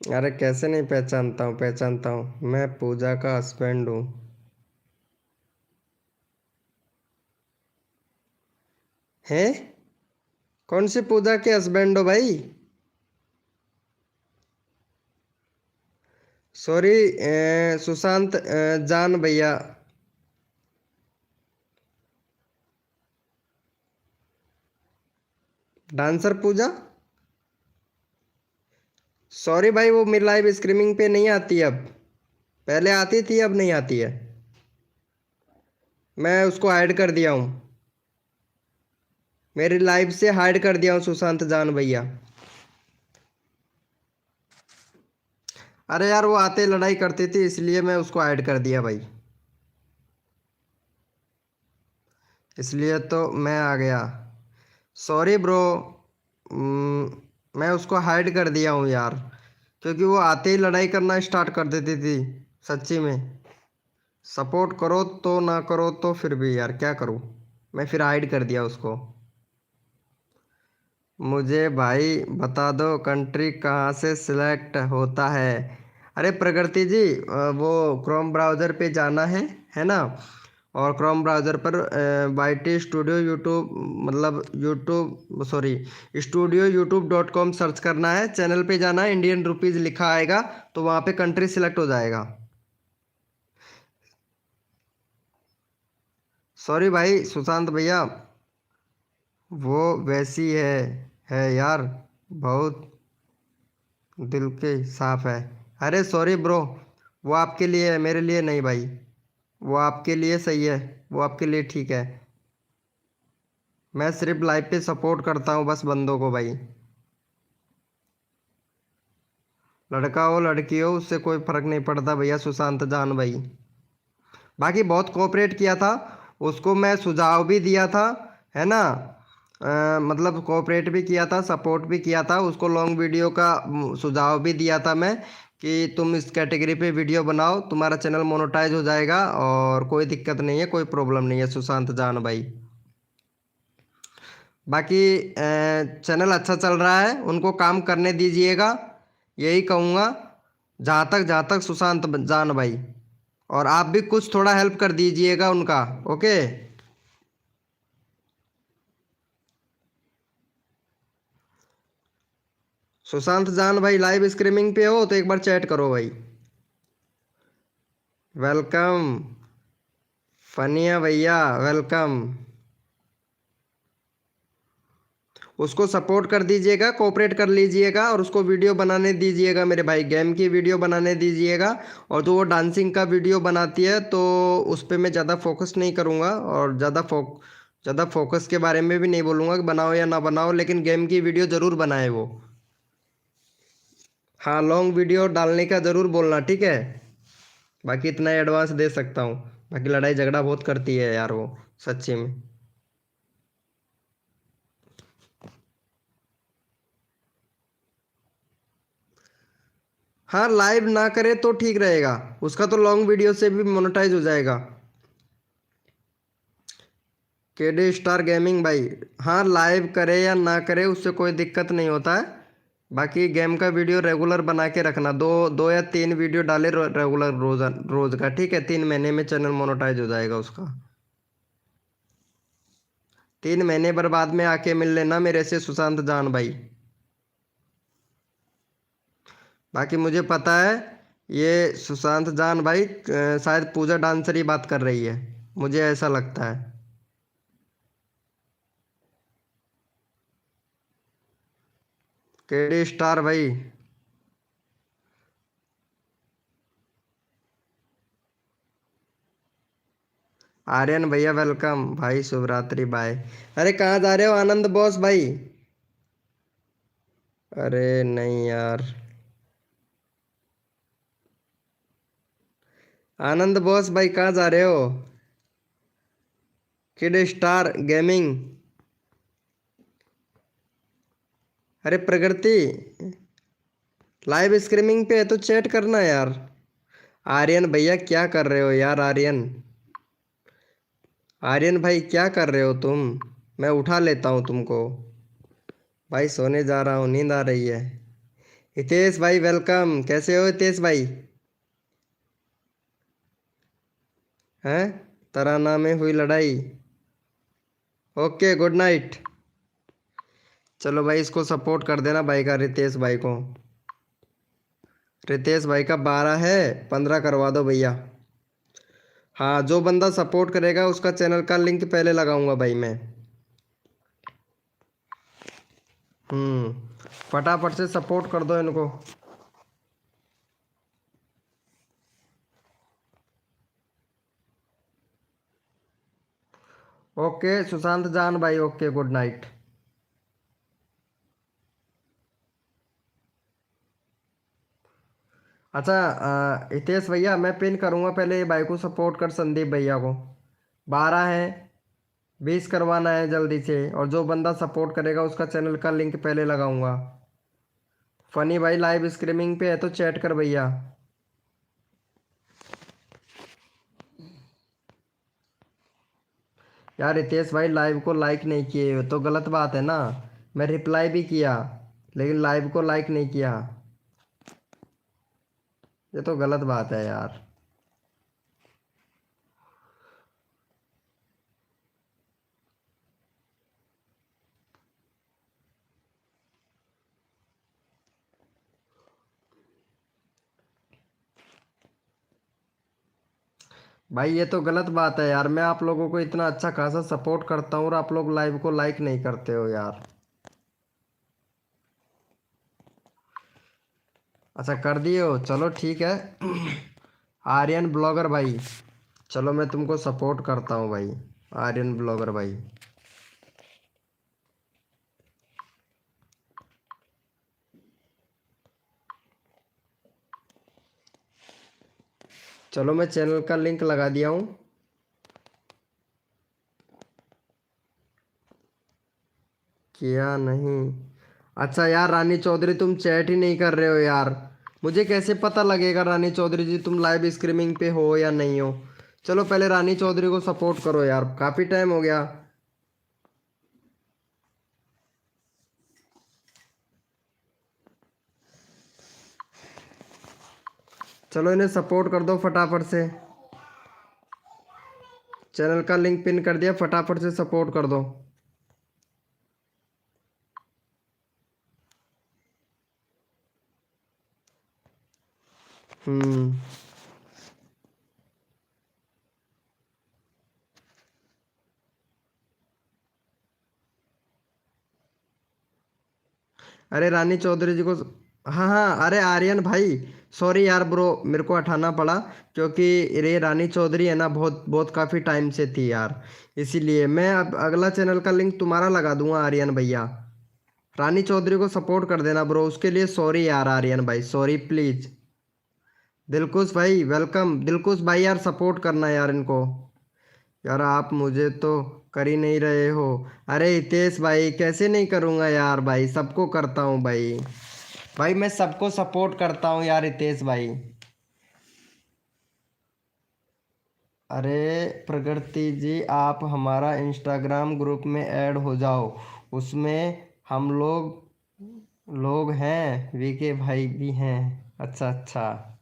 अरे कैसे नहीं पहचानता हूँ, पहचानता हूँ, मैं पूजा का हस्बैंड हूँ। हैं? कौन सी पूजा के हस्बैंड हो भाई? सॉरी, सुशांत जान भैया। डांसर पूजा? सॉरी भाई, वो मेरी लाइव स्ट्रीमिंग पे नहीं आती अब। पहले आती थी, अब नहीं आती है। मैं उसको हाइड कर दिया हूँ, मेरी लाइव से हाइड कर दिया हूँ सुशांत जान भैया। अरे यार, वो आते लड़ाई करती थी, इसलिए मैं उसको हाइड कर दिया भाई। इसलिए तो मैं आ गया। Sorry bro. मैं उसको हाइड कर दिया हूँ यार, क्योंकि वो आते ही लड़ाई करना स्टार्ट कर देती थी। सच्ची में, सपोर्ट करो तो ना करो तो फिर भी यार क्या करूँ। मैं फिर हाइड कर दिया उसको। मुझे भाई बता दो, कंट्री कहाँ से सिलेक्ट होता है? अरे प्रकृति जी, वो क्रोम ब्राउज़र पे जाना है ना? और क्रोम ब्राउज़र पर YT स्टूडियो यूट्यूब, मतलब यूट्यूब सॉरी, स्टूडियो यूट्यूब.com सर्च करना है। चैनल पे जाना है, इंडियन रुपीज़ लिखा आएगा, तो वहाँ पे कंट्री सिलेक्ट हो जाएगा। सॉरी भाई सुशांत भैया, वो वैसी है यार, बहुत दिल के साफ है। अरे सॉरी ब्रो, वो आपके लिए है, मेरे लिए नहीं भाई। वो आपके लिए सही है, वो आपके लिए ठीक है। मैं सिर्फ लाइव पे सपोर्ट करता हूँ बस बंदों को भाई। लड़का हो लड़की हो, उससे कोई फर्क नहीं पड़ता भैया सुशांत जान भाई। बाकी बहुत कोऑपरेट किया था, उसको मैं सुझाव भी दिया था, है ना? मतलब कोऑपरेट भी किया था, सपोर्ट भी किया था उसको। लॉन्ग वीडियो का सुझाव भी दिया था मैं, कि तुम इस कैटेगरी पे वीडियो बनाओ, तुम्हारा चैनल मोनेटाइज हो जाएगा और कोई दिक्कत नहीं है, कोई प्रॉब्लम नहीं है सुशांत जान भाई। बाकी चैनल अच्छा चल रहा है, उनको काम करने दीजिएगा, यही कहूँगा। जहाँ तक सुशांत जान भाई, और आप भी कुछ थोड़ा हेल्प कर दीजिएगा उनका। ओके? सुशांत जान भाई, लाइव स्ट्रीमिंग पे हो तो एक बार चैट करो भाई। वेलकम फनिया भैया, वेलकम। उसको सपोर्ट कर दीजिएगा, कोऑपरेट कर लीजिएगा, और उसको वीडियो बनाने दीजिएगा मेरे भाई, गेम की वीडियो बनाने दीजिएगा। और जो वो डांसिंग का वीडियो बनाती है, तो उस पर मैं ज़्यादा फोकस नहीं करूँगा, और ज़्यादा फोकस के बारे में भी नहीं बोलूँगा कि बनाओ या ना बनाओ, लेकिन गेम की वीडियो ज़रूर बनाए वो। हाँ, लॉन्ग वीडियो डालने का ज़रूर बोलना, ठीक है? बाकी इतना एडवांस दे सकता हूँ। बाकी लड़ाई झगड़ा बहुत करती है यार वो, सच्ची में। हाँ, लाइव ना करे तो ठीक रहेगा, उसका तो लॉन्ग वीडियो से भी मोनेटाइज हो जाएगा। केडी स्टार गेमिंग भाई, हाँ लाइव करे या ना करे उससे कोई दिक्कत नहीं होता है। बाकी गेम का वीडियो रेगुलर बना के रखना, दो दो या तीन वीडियो डाले रेगुलर, रोज का, ठीक है? 3 महीने में चैनल मोनेटाइज हो जाएगा उसका। 3 महीने पर बाद में आके मिल लेना मेरे से सुशांत जान भाई। बाकी मुझे पता है, ये सुशांत जान भाई शायद पूजा डांसर ही बात कर रही है, मुझे ऐसा लगता है। केडी स्टार भाई, आर्यन भैया वेलकम भाई, शुभ रात्रि, बाय। अरे कहाँ जा रहे हो आनंद बॉस भाई? अरे नहीं यार, आनंद बॉस भाई कहाँ जा रहे हो? Kid star gaming. अरे प्रकृति, लाइव स्ट्रीमिंग पे है तो चैट करना यार। आर्यन भैया क्या कर रहे हो यार? आर्यन, आर्यन भाई क्या कर रहे हो तुम? मैं उठा लेता हूँ तुमको। भाई सोने जा रहा हूँ, नींद आ रही है। हितेश भाई वेलकम। कैसे हो हितेश भाई? हैं? तराना में हुई लड़ाई। Okay good night. चलो भाई इसको सपोर्ट कर देना भाई का, रितेश भाई को। रितेश भाई का 12 है, 15 करवा दो भैया। हाँ, जो बंदा सपोर्ट करेगा उसका चैनल का लिंक पहले लगाऊंगा भाई मैं। फटाफट से सपोर्ट कर दो इनको। ओके सुशांत जान भाई, ओके गुड नाइट। अच्छा हितेश भैया मैं पिन करूंगा, पहले ये भाई को सपोर्ट कर, संदीप भैया को। 12 है, 20 करवाना है जल्दी से, और जो बंदा सपोर्ट करेगा उसका चैनल का लिंक पहले लगाऊंगा। फनी भाई लाइव स्ट्रीमिंग पे है तो चैट कर भैया। यार रितेश भाई लाइव को लाइक नहीं किए तो गलत बात है ना। मैं रिप्लाई भी किया लेकिन लाइव को लाइक नहीं किया, ये तो गलत बात है यार। भाई ये तो गलत बात है यार, मैं आप लोगों को इतना अच्छा खासा सपोर्ट करता हूँ और आप लोग लाइव को लाइक नहीं करते हो यार। अच्छा कर दिए हो, चलो ठीक है। आर्यन ब्लॉगर भाई, चलो मैं तुमको सपोर्ट करता हूँ भाई। आर्यन ब्लॉगर भाई, चलो मैं चैनल का लिंक लगा दिया हूँ। किया नहीं? अच्छा यार रानी चौधरी तुम चैट ही नहीं कर रहे हो यार, मुझे कैसे पता लगेगा रानी चौधरी जी तुम लाइव स्ट्रीमिंग पे हो या नहीं हो। चलो पहले रानी चौधरी को सपोर्ट करो यार, काफ़ी टाइम हो गया। चलो इन्हें सपोर्ट कर दो फटाफट से, चैनल का लिंक पिन कर दिया, फटाफट से सपोर्ट कर दो। हम्म अरे रानी चौधरी जी को, हाँ हाँ, अरे आर्यन भाई सॉरी यार ब्रो, मेरे को हटाना पड़ा क्योंकि ये रानी चौधरी है ना, बहुत बहुत काफ़ी टाइम से थी यार, इसीलिए मैं अब अगला चैनल का लिंक तुम्हारा लगा दूंगा आर्यन भैया। रानी चौधरी को सपोर्ट कर देना ब्रो, उसके लिए सॉरी यार आर्यन भाई, सॉरी प्लीज़। दिलकुश भाई वेलकम, दिलकुश भाई यार सपोर्ट करना यार इनको। यार आप मुझे तो कर ही नहीं रहे हो। अरे हितेश भाई कैसे नहीं करूँगा यार, भाई सबको करता हूँ भाई। भाई मैं सबको सपोर्ट करता हूँ यार हितेश भाई। अरे प्रगति जी आप हमारा इंस्टाग्राम ग्रुप में ऐड हो जाओ, उसमें हम लोग लोग हैं, वीके भाई भी हैं। अच्छा अच्छा।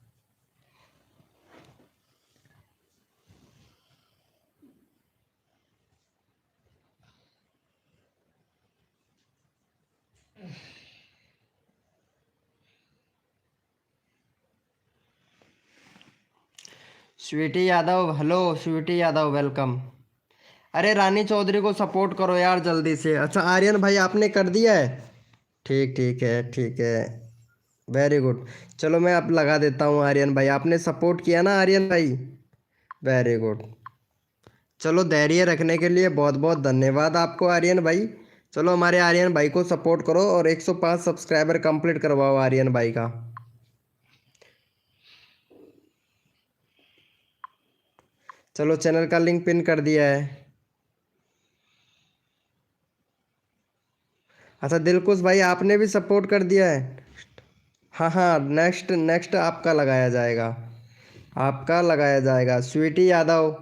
Sweety Yadav hello, Sweety Yadav welcome. अरे रानी चौधरी को सपोर्ट करो यार जल्दी से। अच्छा आर्यन भाई आपने कर दिया है, ठीक ठीक है ठीक है, वेरी गुड। चलो मैं अब लगा देता हूँ आर्यन भाई, आपने सपोर्ट किया ना आर्यन भाई, वेरी गुड। चलो धैर्य रखने के लिए बहुत बहुत धन्यवाद आपको आर्यन भाई। चलो हमारे आर्यन भाई को सपोर्ट करो और 105 सब्सक्राइबर कंप्लीट करवाओ आर्यन भाई का। चलो चैनल का लिंक पिन कर दिया है। अच्छा दिलकुश भाई आपने भी सपोर्ट कर दिया है। हाँ हाँ, नेक्स्ट नेक्स्ट आपका लगाया जाएगा, आपका लगाया जाएगा। स्वीटी यादव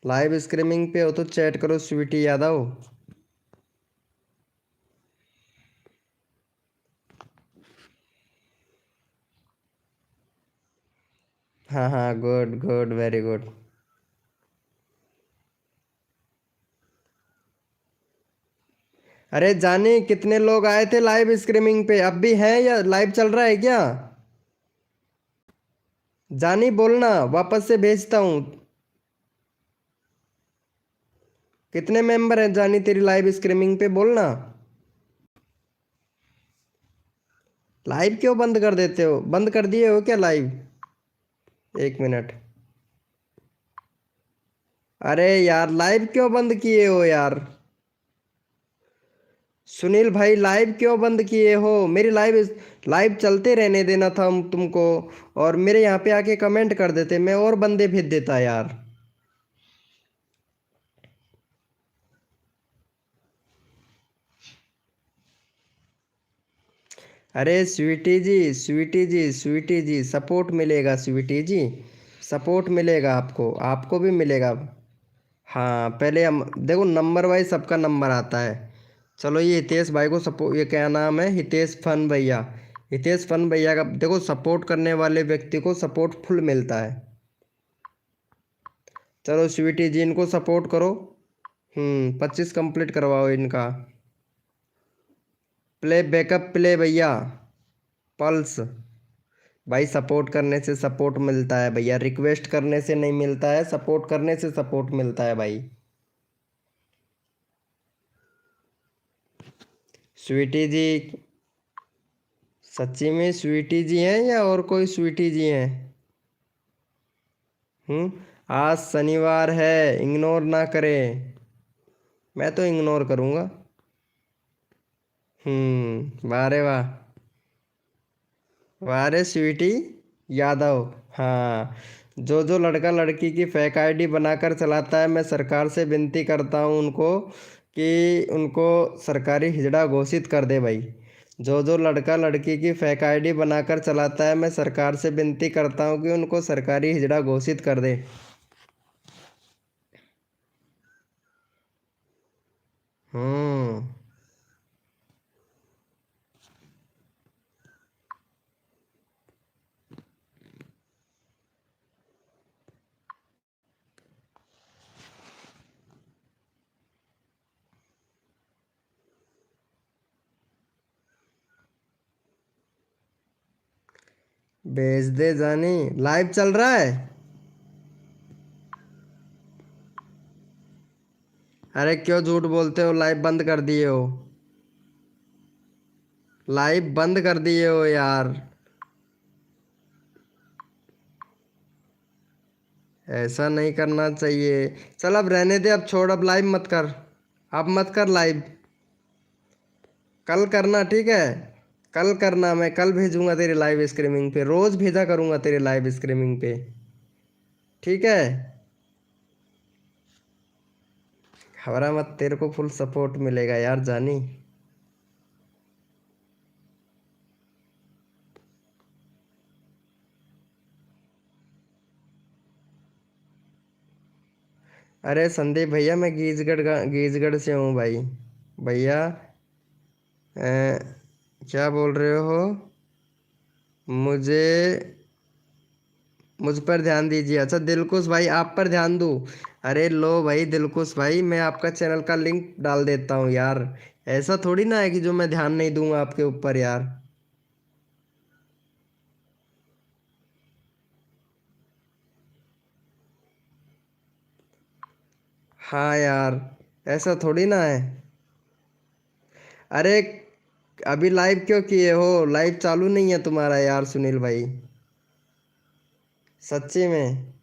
लाइव स्ट्रीमिंग पे हो तो चैट करो स्वीटी यादव। हाँ हाँ, गुड गुड, वेरी गुड। अरे जानी, कितने लोग आए थे लाइव स्ट्रीमिंग पे? अब भी हैं या लाइव चल रहा है क्या? जानी बोलना, वापस से भेजता हूँ। कितने मेंबर हैं जानी तेरी लाइव स्ट्रीमिंग पे, बोलना। लाइव क्यों बंद कर देते हो? बंद कर दिए हो क्या लाइव? एक मिनट। अरे यार, लाइव क्यों बंद किए हो यार? सुनील भाई, लाइव क्यों बंद किए हो? मेरी लाइव लाइव चलते रहने देना था हम तुमको। और मेरे यहाँ पे आके कमेंट कर देते, मैं और बंदे भेज देता यार। अरे स्वीटी जी, स्वीटी जी, स्वीटी जी, सपोर्ट मिलेगा स्वीटी जी। सपोर्ट मिलेगा आपको, आपको भी मिलेगा। हाँ, पहले हम देखो, नंबर वाइज सबका नंबर आता है। चलो, ये हितेश भाई को सपोर्ट, ये क्या नाम है, हितेश फन भैया। हितेश फन भैया का देखो, सपोर्ट करने वाले व्यक्ति को सपोर्ट फुल मिलता है। चलो स्वीटी जी, इनको सपोर्ट करो। 25 कंप्लीट करवाओ इनका। प्ले बैकअप प्ले भैया। पल्स। भाई, सपोर्ट करने से सपोर्ट मिलता है भैया, रिक्वेस्ट करने से नहीं मिलता है, सपोर्ट करने से सपोर्ट मिलता है भाई। स्वीटी जी, सच्ची में स्वीटी जी हैं या और कोई स्वीटी जी हैं? आज शनिवार है, इग्नोर ना करें। मैं तो इग्नोर करूँगा। वाह रे वाह। वाह रे स्वीटी यादव। हाँ, जो लड़का लड़की की फेक आईडी बनाकर चलाता है, मैं सरकार से विनती करता हूँ उनको कि उनको सरकारी हिजड़ा घोषित कर दे भाई। जो लड़का लड़की की फेक आईडी बनाकर चलाता है, मैं सरकार से विनती करता हूँ कि उनको सरकारी हिजड़ा घोषित कर दे। हम्म। भेज दे जानी, लाइव चल रहा है। अरे क्यों झूठ बोलते हो? लाइव बंद कर दिए हो? लाइव बंद कर दिए हो यार। ऐसा नहीं करना चाहिए। चल अब रहने दे, अब छोड़, अब लाइव मत कर। अब मत कर लाइव। कल करना, ठीक है? कल करना, मैं कल भेजूंगा तेरे लाइव स्ट्रीमिंग पे, रोज भेजा करूंगा तेरे लाइव स्ट्रीमिंग पे। ठीक है? घबरा मत, तेरे को फुल सपोर्ट मिलेगा यार जानी। अरे संदीप भैया, मैं गीजगढ़ से हूँ भाई। भैया, क्या बोल रहे हो? मुझे मुझ पर ध्यान दीजिए। अच्छा दिलकुश भाई, आप पर ध्यान दूँ? अरे लो भाई दिलकुश भाई, मैं आपका चैनल का लिंक डाल देता हूँ यार। ऐसा थोड़ी ना है कि जो मैं ध्यान नहीं दूंगा आपके ऊपर यार। हाँ यार, ऐसा थोड़ी ना है। अरे, अभी लाइव क्यों किए हो? लाइव चालू नहीं है तुम्हारा यार सुनील भाई। सच्ची में।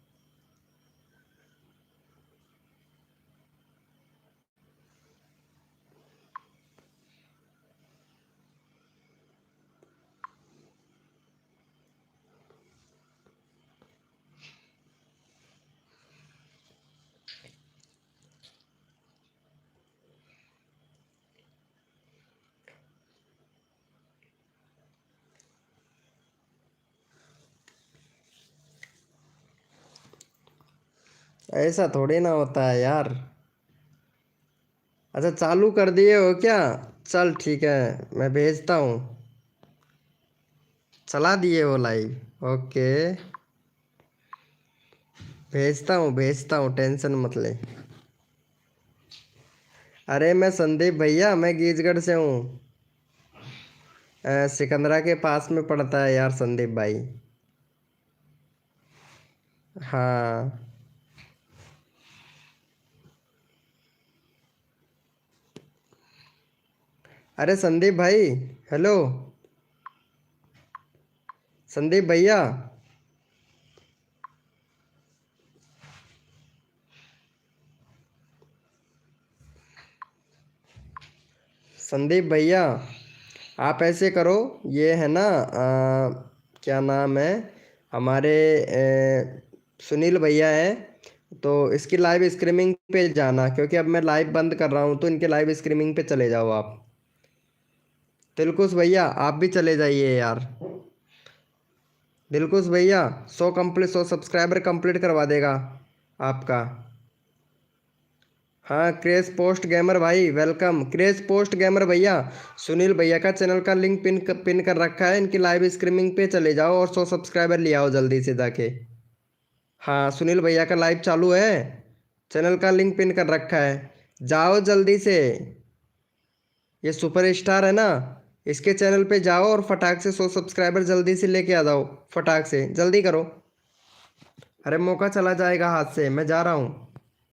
ऐसा थोड़ी ना होता है यार। अच्छा, चालू कर दिए हो क्या? चल ठीक है, मैं भेजता हूँ। चला दिए हो लाइव? ओके। भेजता हूँ, टेंशन मत ले। अरे मैं संदीप भैया, मैं गीजगढ़ से हूँ। सिकंदरा के पास में पड़ता है यार संदीप भाई। हाँ। अरे संदीप भाई, हेलो संदीप भैया। संदीप भैया, आप ऐसे करो, ये है ना क्या नाम है हमारे सुनील भैया हैं, तो इसकी लाइव स्ट्रीमिंग पे जाना, क्योंकि अब मैं लाइव बंद कर रहा हूँ, तो इनके लाइव स्ट्रीमिंग पे चले जाओ आप। दिलकुश भैया आप भी चले जाइए यार। दिलकुश भैया 100 सब्सक्राइबर कंप्लीट करवा देगा आपका। हाँ क्रेज पोस्ट गेमर भाई वेलकम। क्रेज पोस्ट गेमर भैया, सुनील भैया का चैनल का लिंक पिन कर रखा है, इनकी लाइव स्ट्रीमिंग पे चले जाओ और 100 सब्सक्राइबर ले आओ जल्दी से जाके। हाँ सुनील भैया का लाइव चालू है, चैनल का लिंक पिन कर रखा है, जाओ जल्दी से। ये सुपर स्टार है ना, इसके चैनल पे जाओ और फटाक से 100 सब्सक्राइबर जल्दी से लेके आ जाओ, फटाक से जल्दी करो। अरे मौका चला जाएगा हाथ से, मैं जा रहा हूँ।